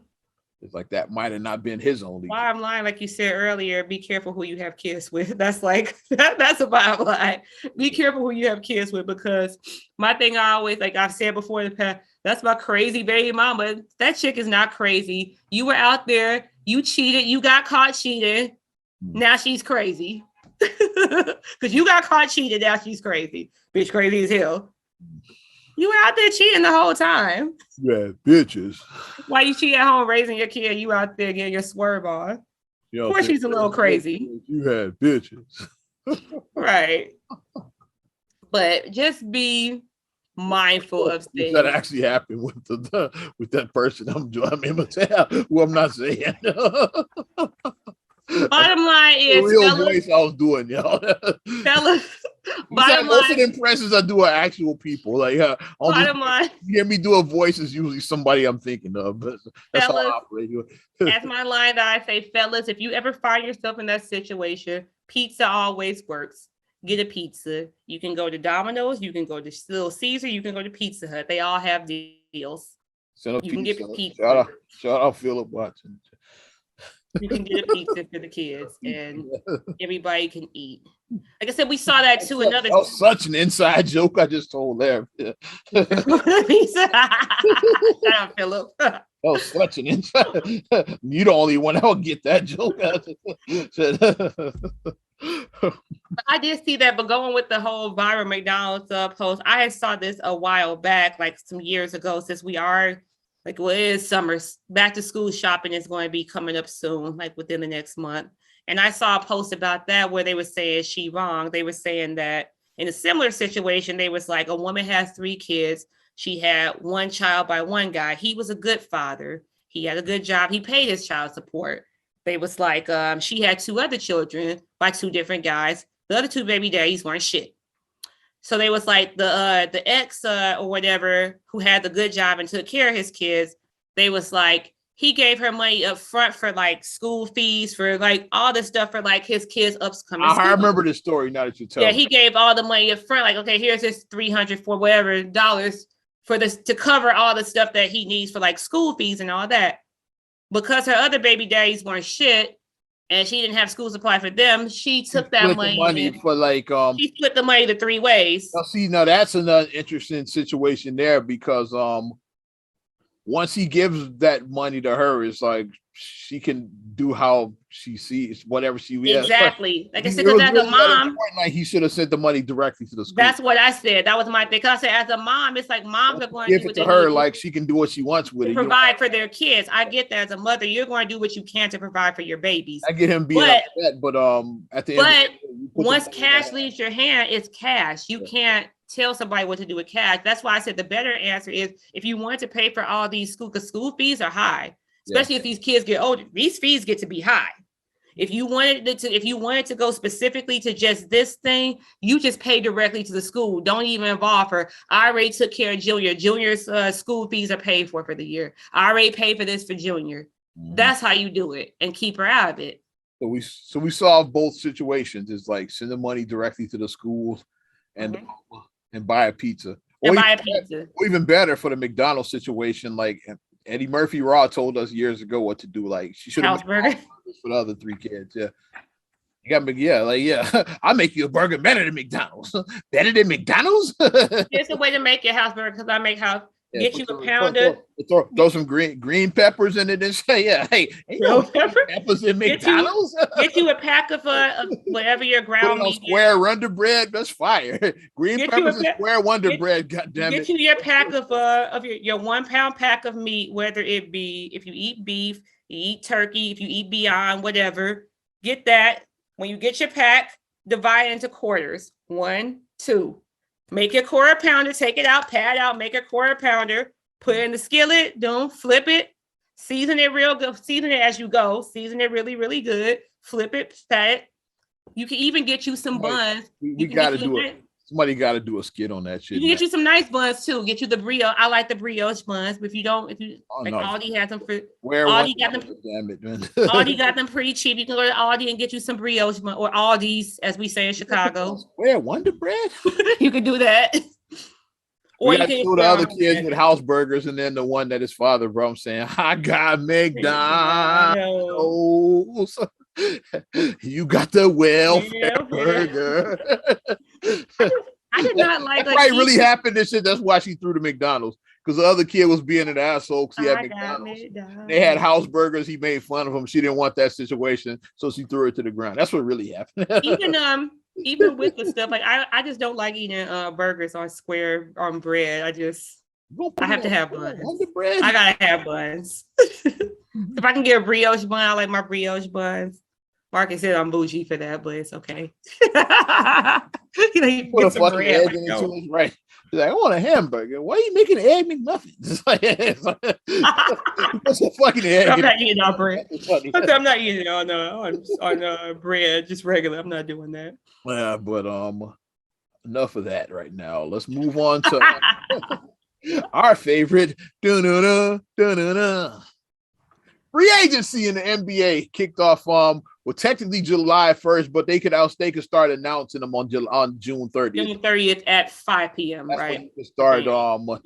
It's like that might have not been his only. Bottom line, like you said earlier, be careful who you have kids with. That's like that's a bottom line. Be careful who you have kids with, because my thing I always, like I've said before in the past, that's my crazy baby mama. That chick is not crazy. You were out there, you cheated, you got caught cheating. Now she's crazy. Because you got caught cheating, now she's crazy. Bitch crazy as hell. You were out there cheating the whole time. Yeah, bitches. Why you cheat at home raising your kid? You out there getting your swerve on. Of course she's a little crazy. You had bitches. Right. But just be mindful of things. That actually happened with that person who I'm not saying. Bottom line is, the real voice I was doing, y'all. Fellas, most of the impressions I do are actual people. Like, bottom line, you hear me do a voice is usually somebody I'm thinking of. But that's fellas, how I operate. That's my line that I say, fellas. If you ever find yourself in that situation, pizza always works. Get a pizza. You can go to Domino's. You can go to Little Caesar. You can go to Pizza Hut. They all have deals. You can get pizza. Shout out Philip Watson. You can get a pizza for the kids, and everybody can eat. Like I said, we saw that too. That was such an inside joke I just told there. Shout out, Philip. That was such an inside. You the only one that would get that joke. I did see that, but going with the whole viral McDonald's post, I had saw this a while back, like some years ago, since we are. Like, well, it is summer. Back to school shopping is going to be coming up soon, like within the next month. And I saw a post about that where they were saying she wrong. They were saying that in a similar situation, they was like, a woman has 3 kids. She had 1 child by one guy. He was a good father. He had a good job. He paid his child support. They was like, she had 2 other children by 2 different guys. The other 2 baby daddies weren't shit. So they was like the ex or whatever who had the good job and took care of his kids. They was like, he gave her money up front for like school fees, for like all the stuff for like his kids' upcoming I school. remember this story now that you tell Yeah, me. he gave all the money up front. Like, okay, here's this 300 for whatever dollars for this to cover all the stuff that he needs for like school fees and all that. Because her other baby daddies weren't shit and she didn't have school supply for them, she took that Split the money and for like she split the money to 3 ways. now see, now that's another interesting situation there because once he gives that money to her, it's like she can do how she sees whatever she Exactly. Like I said, It was because as really a that mom, important, like he should have sent the money directly to the school. that's what I said. That was my thing. Because I said, as a mom, it's like moms are going to Give do it what to they her, need like she can do what she wants with to it. provide for their kids. I get that. As a mother, you're going to do what you can to provide for your babies. I get him being upset, but at the end, but once cash leaves your hand, it's cash. You can't tell somebody what to do with cash. That's why I said the better answer is if you want to pay for all these school, because school fees are high, especially if these kids get older. These fees get to be high. If you wanted to go specifically to just this thing, you just pay directly to the school. Don't even involve her. I already took care of Junior. Junior's school fees are paid for the year. I already paid for this for Junior. That's how you do it and keep her out of it. So we solve both situations. It's like send the money directly to the schools and buy a pizza. Or buy a pizza. Or even better for the McDonald's situation, like Eddie Murphy Raw told us years ago what to do. Like she should have made for the other 3 kids. Yeah. You got me, I'll make you a burger better than McDonald's. Better than McDonald's? Here's a way to make your house burger because I make house. Get you a pound of throw some green peppers in it and say, hey, ain't no peppers in McDonald's. Get you a pack of whatever your ground meat. Square Wonder Bread, that's fire. Green peppers and square Wonder Bread. Goddamn it! Get you your pack of your 1 pound pack of meat, whether it be if you eat beef, you eat turkey, if you eat Beyond, whatever. Get that. When you get your pack, divide it into quarters. 1, 2. Make your quarter pounder, take it out, pat out, make a quarter pounder, put it in the skillet, don't flip it, season it real good, season it as you go, season it really, really good, flip it, pat it. You can even get you some buns. We got to do it. Somebody got to do a skit on that shit. You can get you some nice buns too. Get you the brioche. I like the brioche buns, but if you Aldi has them for Aldi got them. Damn it, man. Aldi got them pretty cheap. You can go to Aldi and get you some brioche buns, or Aldi's, as we say in Chicago. Where Wonder Bread? You can do that. Or you can do the other kids with house burgers, and then the one that his father brought him saying, "I got McDonald's." You got the welfare burger. I did not like that. Probably really happened. This shit. That's why she threw the McDonald's, because the other kid was being an asshole because he had McDonald's. They had house burgers. He made fun of him. She didn't want that situation, so she threw it to the ground. That's what really happened. Even with the stuff, like I just don't like eating burgers on square on bread. I have to have buns. I gotta have buns. If I can get a brioche bun, I like my brioche buns. Marcus said I'm bougie for that, but it's okay. You put a fucking egg into it, right? He's like, I want a hamburger. Why are you making egg McMuffins? What's a fucking egg? I'm not eating on bread. I'm not eating on bread, just regular. I'm not doing that. Yeah, but enough of that right now. Let's move on to our favorite. Free agency in the NBA kicked off technically July 1st, but they could start announcing them on June 30th. June 30th at 5 p.m. That's right? When they start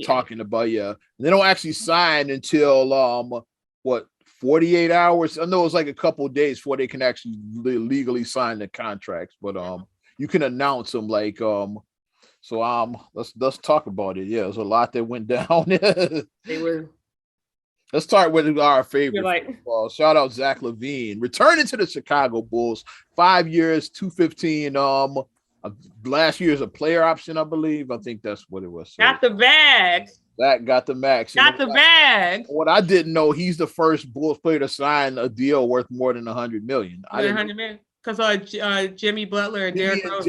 talking about They don't actually sign until 48 hours. I know it's like a couple of days before they can actually legally sign the contracts, but you can announce them so let's talk about it. Yeah, there's a lot that went down. They were. Let's start with our favorite. Shout out Zach LaVine, returning to the Chicago Bulls. 5 years, $215. Last year's a player option, I believe. I think that's what it was. Got the bag. That got the max. Got the bag. What I didn't know, he's the first Bulls player to sign a deal worth more than $100 million. $100 million. Because Jimmy Butler and Derrick Rose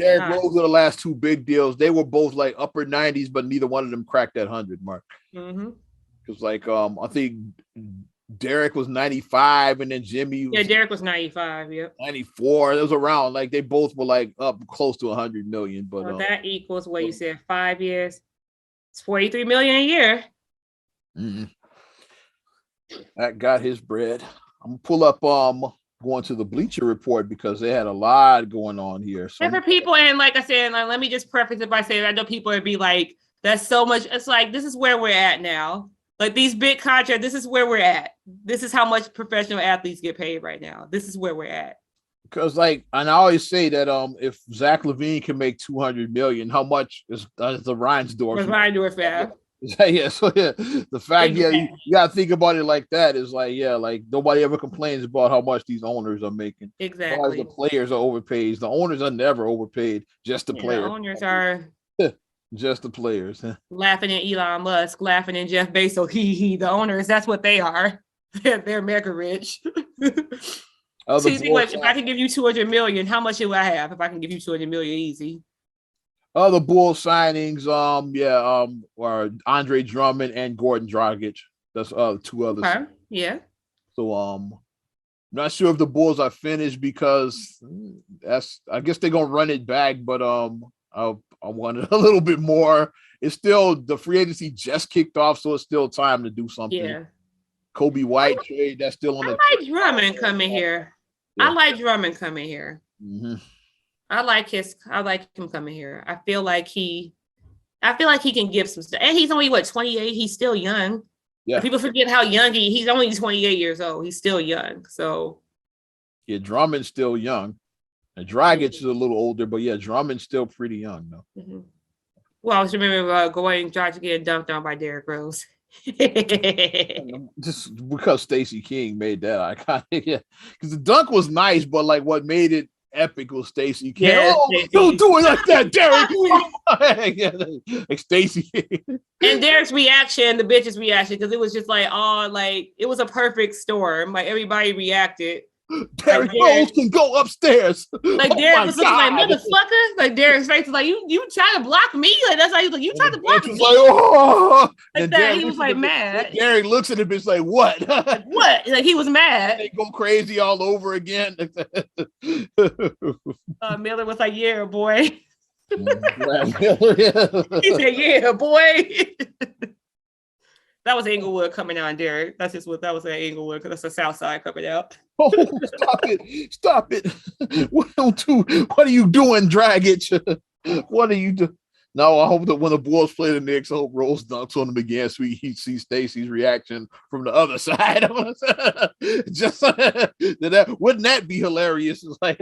were the last 2 big deals. They were both like upper 90s, but neither one of them cracked that 100 mark. Mm-hmm. Because I think Derrick was 95, and then Jimmy was Derrick was 95. Yep, 94. It was around like they both were like up close to 100 million. But that equals what you said. 5 years, it's $43 million a year. Mm-hmm. That got his bread. I'm gonna pull up going to the Bleacher Report because they had a lot going on here. And for people, and like I said, like, let me just preface it by saying I know people would be like, that's so much. It's like, this is where we're at now. Like these big contracts, this is where we're at. This is how much professional athletes get paid right now. This is where we're at. Because and I always say that if Zach LaVine can make 200 million, how much is the Reinsdorf? Reinsdorf have. Yeah, so yeah, the fact you gotta think about it like that is like, yeah, like nobody ever complains about how much these owners are making. Exactly. The players are overpaid. The owners are never overpaid. Just the players. The owners are just the players. Laughing at Elon Musk, laughing at Jeff Bezos. The owners. That's what they are. They're mega rich. So you think, like, if I can give you 200 million, how much do I have if I can give you 200 million easy? Other Bulls signings, are Andre Drummond and Gordon Dragic. That's two others. Okay. Yeah. So I'm not sure if the Bulls are finished because I guess they're gonna run it back, but I wanted a little bit more. It's still the free agency just kicked off, so it's still time to do something. Yeah. Kobe White trade, that's still on the. I like Drummond coming here. Yeah. I like Drummond coming here. Mm-hmm. I like him coming here. I feel like he can give some stuff. And he's only 28? He's still young. Yeah. People forget how young he's only 28 years old. He's still young. So yeah, Drummond's still young. And Dragic is a little older, but yeah, Drummond's still pretty young though. Mm-hmm. Well, I was remember Dragic getting dunked on by Derrick Rose. Just because Stacey King made that iconic. Yeah. Because the dunk was nice, but like what made it epic was Stacey King. Yeah, don't do it like that, Derrick. Yeah, like Stacey. And Derrick's reaction, the bitch's reaction, because it was just like, it was a perfect storm. Like everybody reacted. Derrick Rose can go upstairs. Like Derrick was looking like, motherfucker. Like Derrick's face was like, you trying to block me? Like that's how he was like, you trying to block me? Like, oh. Like that, he was like mad. Derrick looks at him, it's like, what? Like, what? Like he was mad. They go crazy all over again. Miller was like, yeah, boy. Miller, yeah. He said, yeah, boy. That was Inglewood coming out, Derrick. That was an Inglewood because that's the South Side coming out. Oh, stop it. What are you doing, Dragic? What are you doing? No, I hope that when the Bulls play the Knicks, I hope Rose dunks on him again so he sees Stacey's reaction from the other side. Just wouldn't that be hilarious? It's like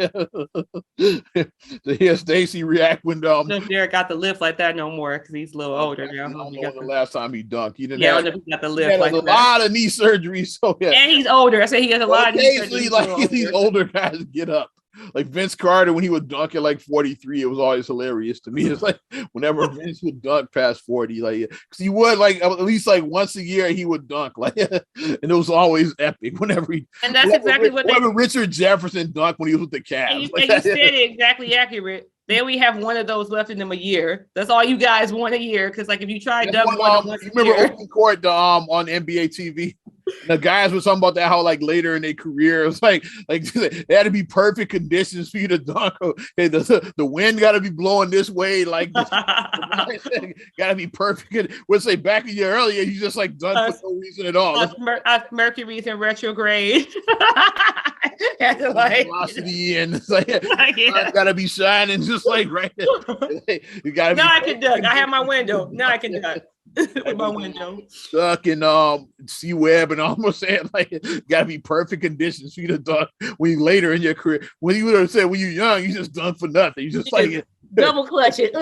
to hear Stacey react when Derrick got the lift like that no more because he's a little older now. I don't know the last time he dunked. He didn't have, he got the lift like a lot of knee surgery. So yeah, and he's older. I say he has a lot of knee surgery. Like these older guys get up. Like Vince Carter, when he would dunk at like 43, it was always hilarious to me. It's like whenever Vince would dunk past 40, like because he would like at least like once a year he would dunk, like, and it was always epic whenever he. And that's exactly what Richard Jefferson dunked when he was with the Cavs. And you said it exactly accurate. Then we have one of those left in them a year. That's all you guys want a year. Because like if you try dunk one once you remember Open Court on NBA TV. The guys were talking about that how like later in their career it was like they had to be perfect conditions for you to dunk. Hey, the wind got to be blowing this way, like got to be perfect. We'll say back a year earlier, you just like done for no reason at all. Mercury's in retrograde. Velocity and it's like got to be shining just like right. You got to. Now I can dunk. I have my window. Now I can dunk. With my window stuck in C-Web and almost saying like gotta be perfect conditions for you to dunk when you later in your career. When you would have said when you're young, you just dunk for nothing. You just like double clutch it.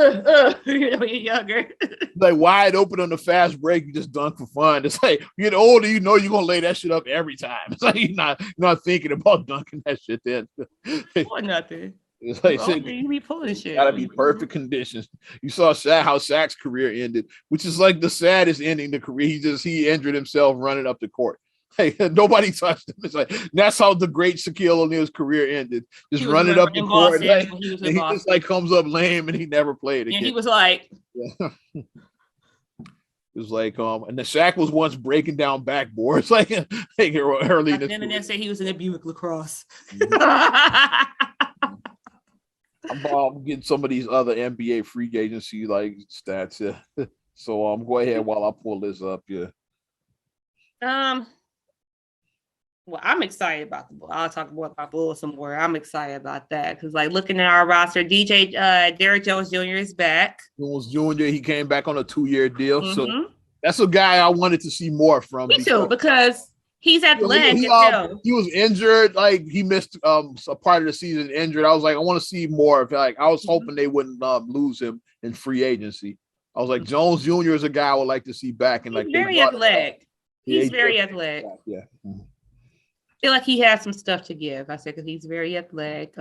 When you're younger. Like wide open on the fast break, you just dunk for fun. It's like you get older, you know you're gonna lay that shit up every time. It's like you're not thinking about dunking that shit then. Or nothing. It's like you be pulling shit. Gotta be perfect conditions. You saw how Shaq's career ended, which is like the saddest ending to career. He injured himself running up the court. Hey, nobody touched him. It's like that's how the great Shaquille O'Neal's career ended. Just running up the court. Like, he just like comes up lame and he never played again. And he was like, yeah. It was like and the Shaq was once breaking down backboards like early in the and then say he was in a Buick LaCrosse. I'm getting some of these other NBA free agency like stats. Yeah. So go ahead while I pull this up. Yeah. Well, I'm excited about the Bulls. I'll talk more about Bulls some more. I'm excited about that because, like, looking at our roster, DJ Derrick Jones Jr. is back. Jones Jr. He came back on a 2-year deal, so Mm-hmm. that's a guy I wanted to see more from. Me too, because he's athletic as hell. He was injured, like he missed a part of the season injured. I was like, I want to see more of, like, I was hoping they wouldn't lose him in free agency. I was like, Jones Jr. is a guy I would like to see back, and like he's very athletic. He's very athletic. Yeah. I feel like he has some stuff to give. I said because he's very athletic.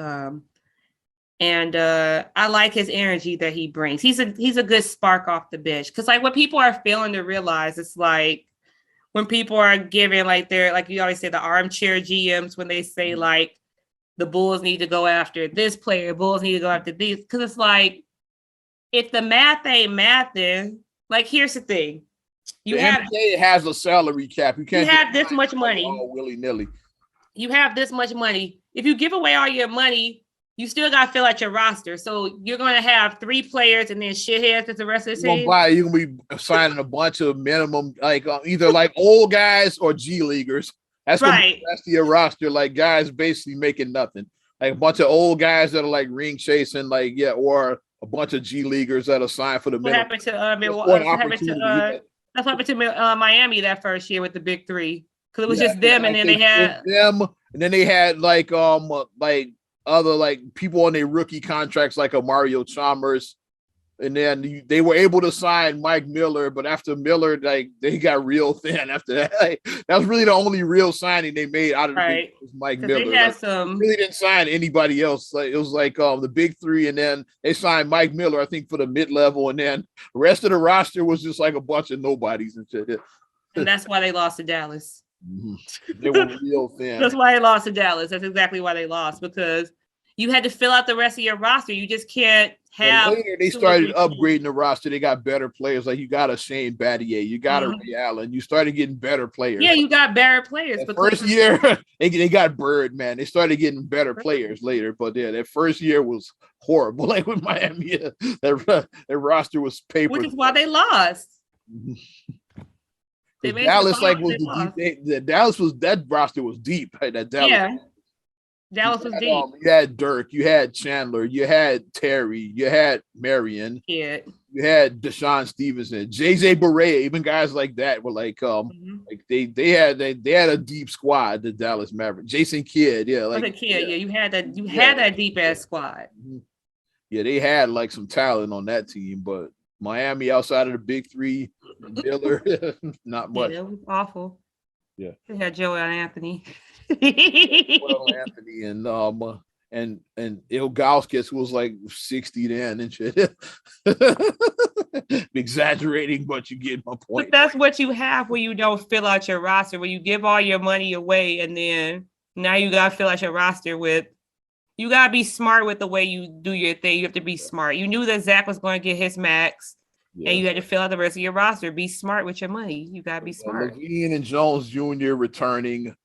And I like his energy that he brings. He's a good spark off the bench. Because like what people are failing to realize, it's like when people are giving like they're like you always say the armchair GMs when they say like the Bulls need to go after this player, Bulls need to go after these. Because it's like if the math ain't mathing, like here's the thing. The NBA has a salary cap. You can't have this much money willy-nilly. You have this much money. If you give away all your money, you still got to fill out your roster. So you're going to have 3 players and then shitheads as the rest of the team. You're going to be signing a bunch of minimum, like either like old guys or G leaguers. That's right. That's your roster. Like guys basically making nothing. Like a bunch of old guys that are like ring chasing, like or a bunch of G leaguers that are signed for the minimum. That's what happened to Miami that first year with the big 3. Because it was just them, and then they had them, and then they had like other like people on their rookie contracts like a Mario Chalmers, and then they were able to sign Mike Miller, but after Miller, like they got real thin after that. Like, that was really the only real signing they made out of the was Mike Miller. They had really didn't sign anybody else. Like it was like the big 3, and then they signed Mike Miller, I think, for the mid-level, and then the rest of the roster was just like a bunch of nobodies and shit. And that's why they lost to Dallas. Mm-hmm. They were real thin. That's why they lost to Dallas. That's exactly why they lost, because you had to fill out the rest of your roster. You just can't have. And later they started upgrading the roster. They got better players. Like you got a Shane Battier, you got a Ray Allen. You started getting better players. Yeah, you got better players. That first year, they got Bird, man. They started getting better players later, but yeah, that first year was horrible. Like with Miami, their roster was paper. Which is why they lost. Dallas that roster was deep. Right? That Dallas. Yeah. Dallas was deep. You had Dirk, you had Chandler, you had Terry, you had Marion, you had Deshaun Stevenson, JJ Barea, even guys like that were like like they had a deep squad, the Dallas Mavericks. Jason Kidd, you had that deep ass squad. Yeah, they had like some talent on that team, but Miami outside of the big 3, Miller, not much. Yeah, it was awful. Yeah, they had Joel Anthony. Anthony and Ilgauskas was like 60 then and shit. Exaggerating, but you get my point. But that's what you have when you don't fill out your roster, when you give all your money away, and then now you gotta fill out your roster with. You gotta be smart with the way you do your thing. You have to be smart. You knew that Zach was going to get his max, and you had to fill out the rest of your roster. Be smart with your money. You gotta be smart. LaVine and Jones Jr. returning.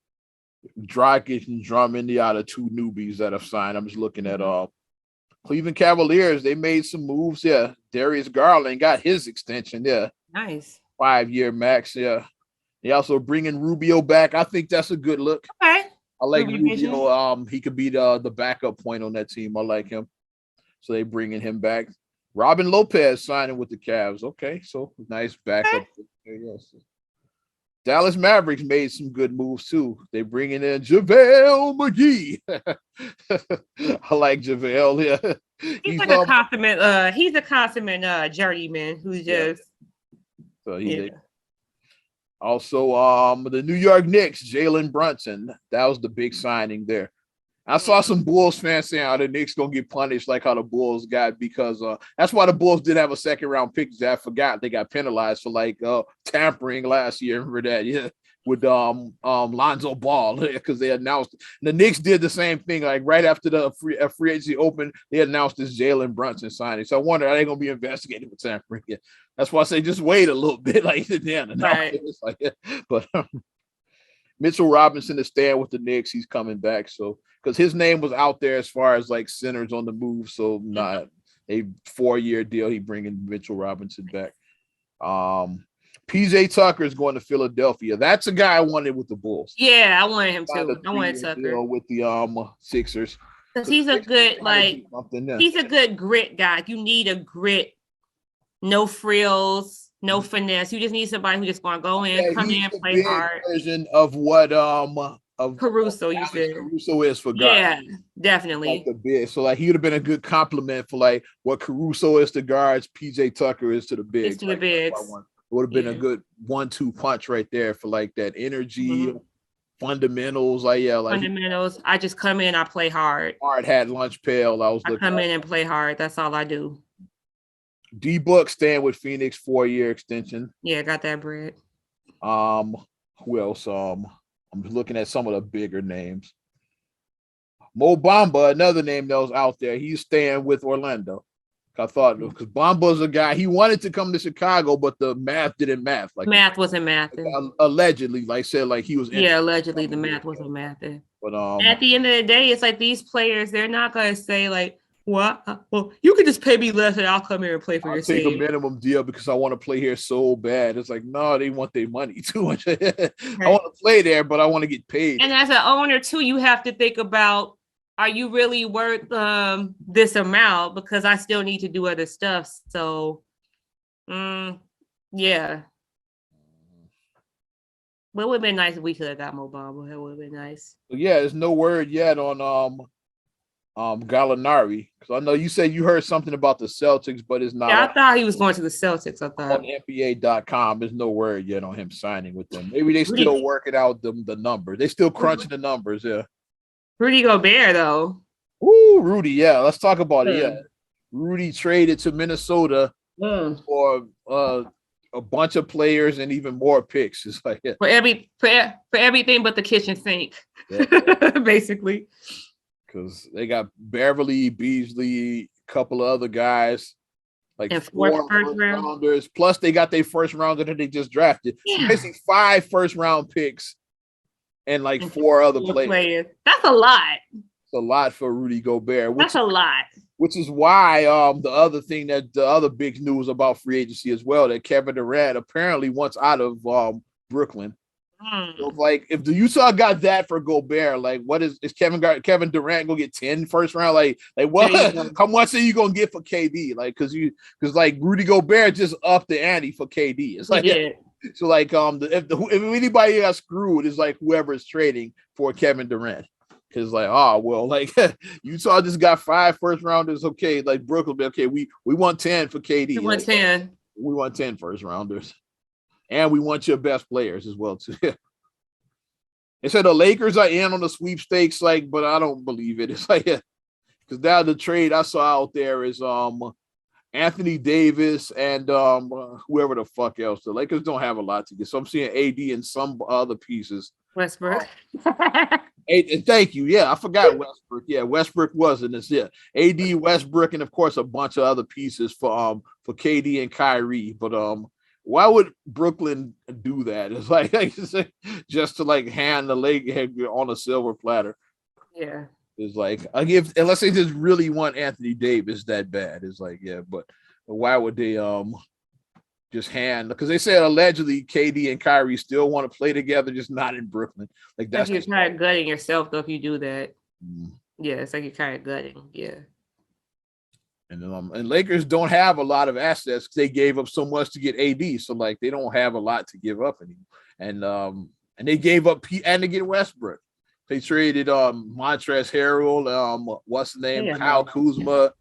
Dragic and Drummond, the other 2 newbies that have signed. I'm just looking at Cleveland Cavaliers. They made some moves. Yeah, Darius Garland got his extension. Yeah, nice 5-year max. Yeah, they also bringing Rubio back. I think that's a good look. Okay. I like Rubio. He could be the backup point on that team. I like him. So they bringing him back. Robin Lopez signing with the Cavs. Okay, so nice backup. Yes. Dallas Mavericks made some good moves too. They bringing in JaVale McGee. I like JaVale. Yeah, he's like a consummate. He's a consummate journeyman who's just. So Also, the New York Knicks, Jalen Brunson. That was the big signing there. I saw some Bulls fans saying how the Knicks gonna get punished like how the Bulls got, because that's why the Bulls did have a 2nd-round pick. I forgot they got penalized for like tampering last year. Remember that? Yeah, with Lonzo Ball, because they announced the Knicks did the same thing. Like right after the free agency opened, they announced this Jalen Brunson signing. So I wonder, are they gonna be investigated for tampering? Yeah. That's why I say just wait a little bit. Like but Mitchell Robinson is staying with the Knicks. He's coming back. So because his name was out there as far as like centers on the move. So not a 4-year deal. He bringing Mitchell Robinson back. PJ Tucker is going to Philadelphia. That's a guy I wanted with the Bulls. Yeah, I wanted him Signed a too. I wanted 3-year Tucker deal with the Sixers. because So the he's a Sixers good trying to do something there. he's a good grit guy. You need a grit, no frills, no finesse. You just need somebody who just gonna go in, come he's in, the play big hard. version of what of Caruso, you Alex said. Caruso is for guards. Yeah, Like definitely. the big. So like he would have been a good compliment for like what Caruso is to guards, PJ Tucker is to the bigs. It's to the Like, that's what I bigs. want. It would have been a Yeah. good 1-2 punch right there for like that energy, Mhm. fundamentals. Like Fundamentals. I just come in, I play hard. hard had lunch pail. I was I looking come at in and play hard. That's all I do. D-Book staying with Phoenix 4-year extension. Yeah, got that bread. Who else? I'm looking at some of the bigger names. Mo Bamba, another name that was out there. He's staying with Orlando. I thought because Bamba's a guy, he wanted to come to Chicago, but the math didn't math. Like Math wasn't math. allegedly, like said, like he was Allegedly the math wasn't math. But at the end of the day, it's like these players, they're not gonna say like, well, you can just pay me less and I'll come here and play for your take a team. minimum deal because I want to play here so bad. It's like, no, they want their money too much. I want to play there, but I want to get paid. And as an owner too, you have to think about, are you really worth this amount? Because I still need to do other stuff. So, yeah. But it would have been nice if we could have got Mo Bamba. It would have been nice. Yeah, there's no word yet on Gallinari, because I know you said you heard something about the Celtics, but it's not. Yeah, I thought he was going to the Celtics. I thought on NBA.com, there's no word yet on him signing with them. Maybe they still working out the numbers. They still crunching the numbers. Yeah. Rudy Gobert though. Ooh, Rudy. Yeah, let's talk about it. Yeah, Rudy traded to Minnesota for a bunch of players and even more picks. It's like for everything but the kitchen sink, basically. Because they got Beverly, Beasley, a couple of other guys, like and 4 first rounders. Plus, they got their first rounder that they just drafted. So basically, 5 first round picks and like 4 other players. That's a lot. It's a lot for Rudy Gobert. That's a lot. Which is why the other thing that the other big news about free agency as well, that Kevin Durant apparently wants out of Brooklyn. So like if the Utah got that for Gobert, like what is Kevin Durant gonna get 10 first round? Like what? How much are you gonna get for KD? Like because like Rudy Gobert just upped the ante for KD. It's like so like if anybody got screwed, it's like whoever is trading for Kevin Durant. Because like, oh well, like Utah just got 5 first rounders. Okay, like Brooklyn, okay, we want 10 for KD. We want 10. We want 10 first rounders. And we want your best players as well, too. They said the Lakers are in on the sweepstakes, like, but I don't believe it. It's like, because now the trade I saw out there is Anthony Davis and whoever the fuck else. The Lakers don't have a lot to get. So I'm seeing AD and some other pieces. Westbrook. Thank you. Yeah, I forgot Westbrook. Yeah, Westbrook was in this. Yeah, AD, Westbrook, and of course a bunch of other pieces for KD and Kyrie. But why would Brooklyn do that? It's like just to like hand the leg on a silver platter. Yeah. It's like unless they just really want Anthony Davis that bad. It's like, yeah, but why would they just hand, because they said allegedly KD and Kyrie still want to play together, just not in Brooklyn. Like that's you're kind of gutting yourself though if you do that. Yeah, it's like you're kind of gutting. Yeah. And Lakers don't have a lot of assets because they gave up so much to get AD. So like they don't have a lot to give up anymore. And they gave up and to get Westbrook. They traded Montrezl Harrell, what's the name? Kyle Kuzma.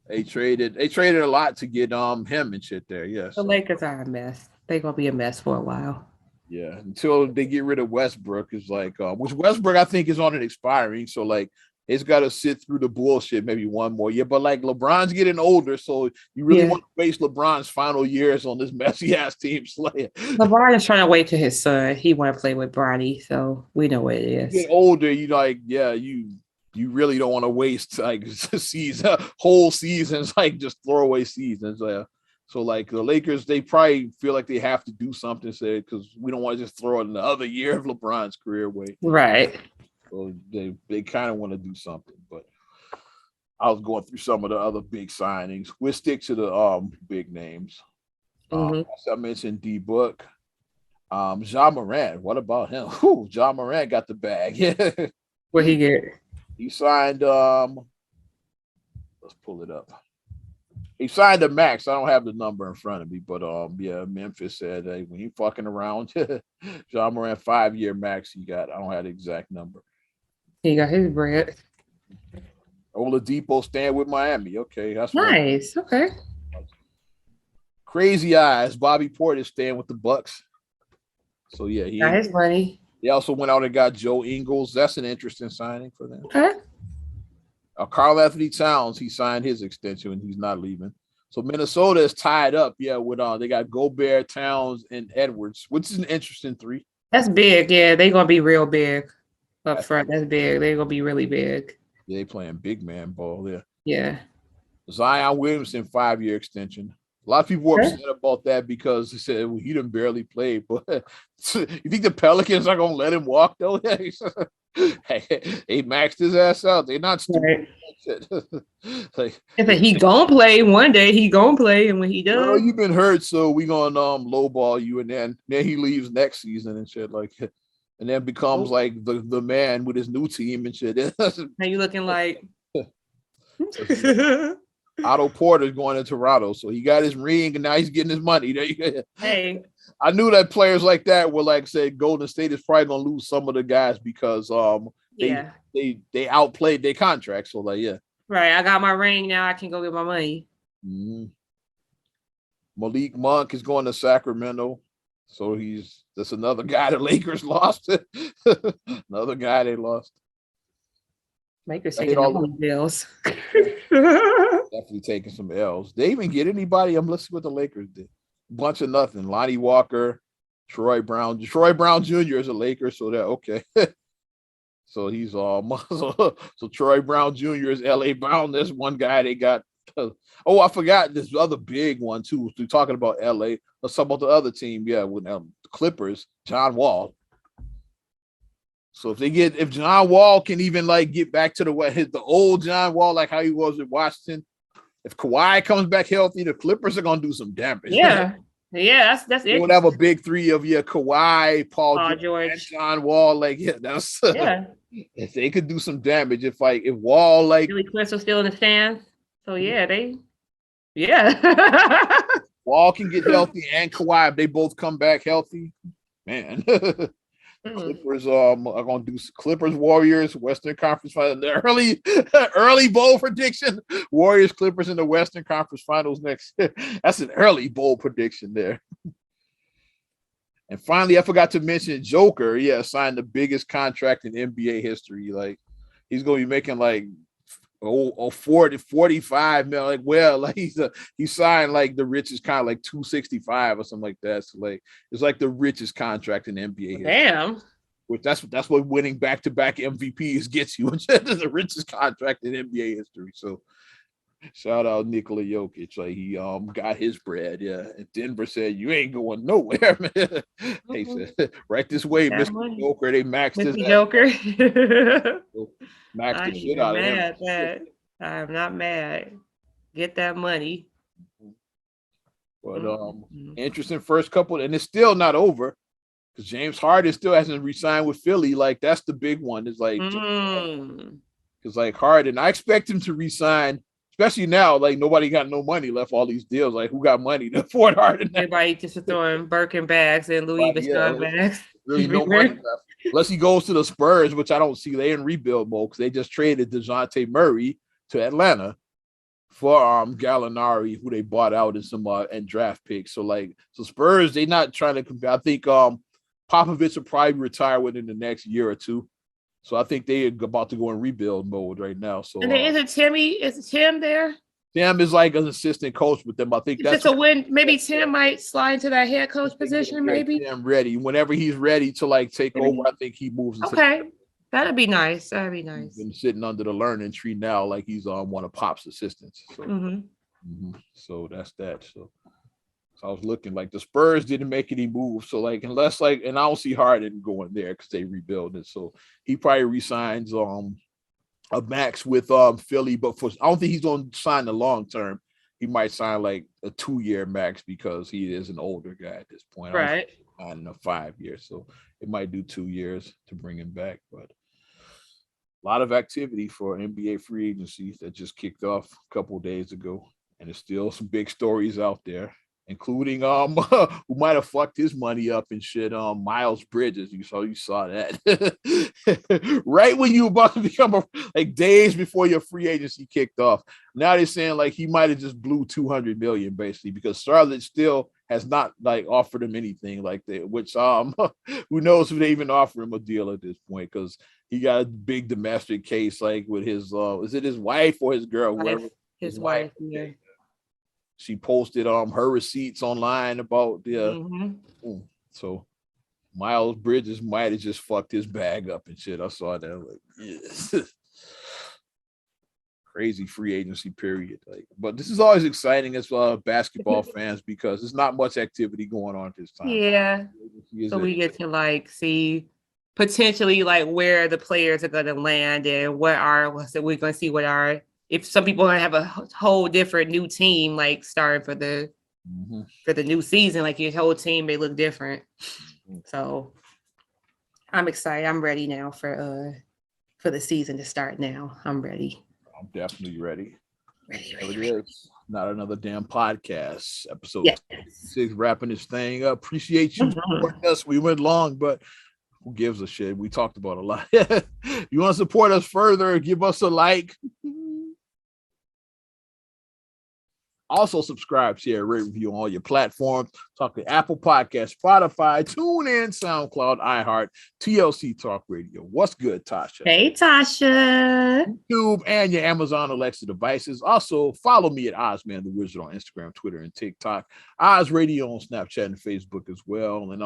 They traded a lot to get him and shit there. Yes. The Lakers are a mess. They're gonna be a mess for a while. Yeah, until they get rid of Westbrook. Is like which Westbrook I think is on an expiring. So like it's got to sit through the bullshit maybe one more year. But like LeBron's getting older, so you really want to waste LeBron's final years on this messy ass team. LeBron is trying to wait to his son. He want to play with Bronny, so we know what it is. You get older, you like you really don't want to waste like whole seasons, like just throwaway seasons. So like the Lakers, they probably feel like they have to do something, say, because we don't want to just throw another year of LeBron's career away. Right. So they kind of want to do something, but I was going through some of the other big signings. We'll stick to the big names. As I mentioned, D Book. John Moran. What about him? Whew, John Moran got the bag. Yeah. What he get? He signed let's pull it up. He signed a max. I don't have the number in front of me, but yeah, Memphis said hey, when you fucking around, John Moran 5-year max he got. I don't have the exact number. He got his bread. Oladipo staying with Miami. Okay, that's nice. One. Okay. Crazy eyes. Bobby Portis staying with the Bucks. So yeah, he got his money. They also went out and got Joe Ingles. That's an interesting signing for them. Okay. Karl Anthony Towns, he signed his extension and he's not leaving. So Minnesota is tied up, yeah, with they got Gobert, Towns, and Edwards, which is an interesting 3. That's big, yeah. They're gonna be real big up front. That's big. They're gonna be really big. Yeah, they playing big man ball there. Yeah. Zion Williamson 5-year extension. A lot of people were upset about that because they said well, he didn't barely play. But you think the Pelicans are gonna let him walk though? They maxed his ass out. They're not stupid. Like if he gonna play one day, he gonna play, and when he does, well, you've been hurt, so we gonna lowball you, and then he leaves next season and shit like, and then becomes like the man with his new team and shit. Now you looking like Otto Porter's going to Toronto, so he got his ring and now he's getting his money. Hey, I knew that players like that were like said Golden State is probably gonna lose some of the guys because they outplayed their contract. So like right. I got my ring now. I can go get my money. Mm-hmm. Malik Monk is going to Sacramento, so that's another guy the Lakers lost. Another guy they lost. Lakers taking all the bills. Definitely taking some L's. They even get anybody. I'm listening what the Lakers did. Bunch of nothing. Lonnie Walker, Troy Brown. Troy Brown Jr. is a Laker, so they're okay. So he's so Troy Brown Jr. is LA Brown. There's one guy they got. Oh, I forgot this other big one too. We're talking about LA. Let's talk about the other team. Yeah, with the Clippers, John Wall. So if John Wall can even like get back to the old John Wall, like how he was at Washington, if Kawhi comes back healthy, the Clippers are gonna do some damage. Yeah, yeah, that's it. We'll have a big 3 of Kawhi, Paul George, and John Wall. Like that's if they could do some damage. If Wall Billy Crystal still in the stands, so Wall can get healthy and Kawhi if they both come back healthy, man. Clippers are going to do Clippers Warriors Western Conference Finals. The early bowl prediction: Warriors Clippers in the Western Conference Finals next. That's an early bowl prediction there. And finally, I forgot to mention Joker. Yeah, signed the biggest contract in NBA history. Like he's going to be making like 40, 45 million. Like, well, like he signed like the richest kind, like 265 or something like that. So like it's like the richest contract in NBA history. Damn. Which that's what winning back-to-back MVPs gets you. It's the richest contract in NBA history. So shout out Nikola Jokic. Like he got his bread. Yeah. And Denver said, you ain't going nowhere, man. They said, right this way, Mr. Money. Joker. They maxed his Joker. Maxed the shit out of him. I'm not mad. Get that money. But interesting first couple, and it's still not over. Because James Harden still hasn't re-signed with Philly. Like, that's the big one. It's like, because like Harden, I expect him to re-sign, especially now. Like, nobody got no money left. All these deals, like, who got money to afford Harden? Everybody just throwing Birkin bags and Louis Vuitton bags. Really, no money left. Unless he goes to the Spurs, which I don't see. They in rebuild mode because they just traded DeJounte Murray to Atlanta for Gallinari, who they bought out in some and draft picks. So Spurs, they not trying to compare. I think Popovich will probably retire within the next year or two. So I think they're about to go in rebuild mode right now. So and then is Tim there? Tim is like an assistant coach with them. I think that's just a win. Maybe Tim might slide into that head coach position. Maybe Tim ready. Whenever he's ready to like take over, I think he moves. Okay, that'd be nice. That'd be nice. He's been sitting under the learning tree now, like he's one of Pop's assistants. So, so that's that. So I was looking like the Spurs didn't make any moves. So like, unless like, and I don't see Harden going there because they rebuild it. So he probably resigns a max with Philly, but I don't think he's going to sign the long term. he might sign like a 2-year max because he is an older guy at this point. Right. I don't know, 5 years, so it might do 2 years to bring him back. But a lot of activity for NBA free agency that just kicked off a couple of days ago, and there's still some big stories out there, including who might have fucked his money up and shit. Miles Bridges, you saw that right when you were about to become like days before your free agency kicked off. Now they're saying like he might have just blew 200 million basically because Charlotte still has not like offered him anything like that. Which who knows if they even offer him a deal at this point because he got a big domestic case like with his is it his wife or his girl, whoever his wife. Yeah. She posted her receipts online about the so Miles Bridges might have just fucked his bag up and shit. I saw that like yeah. Crazy free agency period. Like, but this is always exciting as basketball fans because there's not much activity going on this time. Yeah. So we get to like see potentially like where the players are going to land and we're going to see what our if some people are going to have a whole different new team, like starting for the new season, like your whole team may look different. So I'm excited. I'm ready now for the season to start now. I'm ready. I'm definitely ready. Ready. Not another damn podcast episode. Yes. 6 wrapping this thing up. Appreciate you supporting us. We went long, but who gives a shit? We talked about a lot. You want to support us further? Give us a like. Also subscribe, share, rate, review on all your platforms. Talk to Apple Podcasts, Spotify, TuneIn, SoundCloud, iHeart, TLC Talk Radio. What's good, Tasha? Hey, Tasha. YouTube and your Amazon Alexa devices. Also, follow me at Ozman the Wizard on Instagram, Twitter, and TikTok. Oz Radio on Snapchat and Facebook as well. And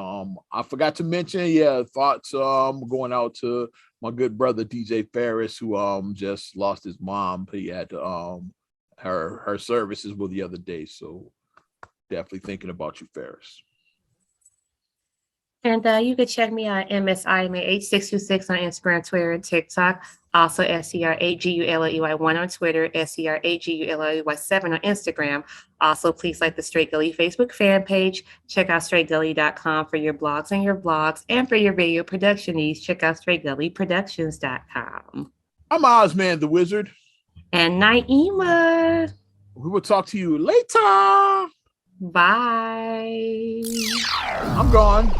I forgot to mention, thoughts going out to my good brother DJ Ferris, who just lost his mom. He had her services were the other day, so definitely thinking about you, Ferris. And you can check me out MSIMH626 on Instagram, Twitter, and TikTok. Also SCR8GULLEY1 on Twitter, SCR8GULLEY7 on Instagram. Also, please like the Straight Gully Facebook fan page. Check out straightgully.com for your blogs and your vlogs. And for your video production needs, check out straightgullyproductions.com. I'm Ozman the Wizard. And Naima. We will talk to you later. Bye. I'm gone.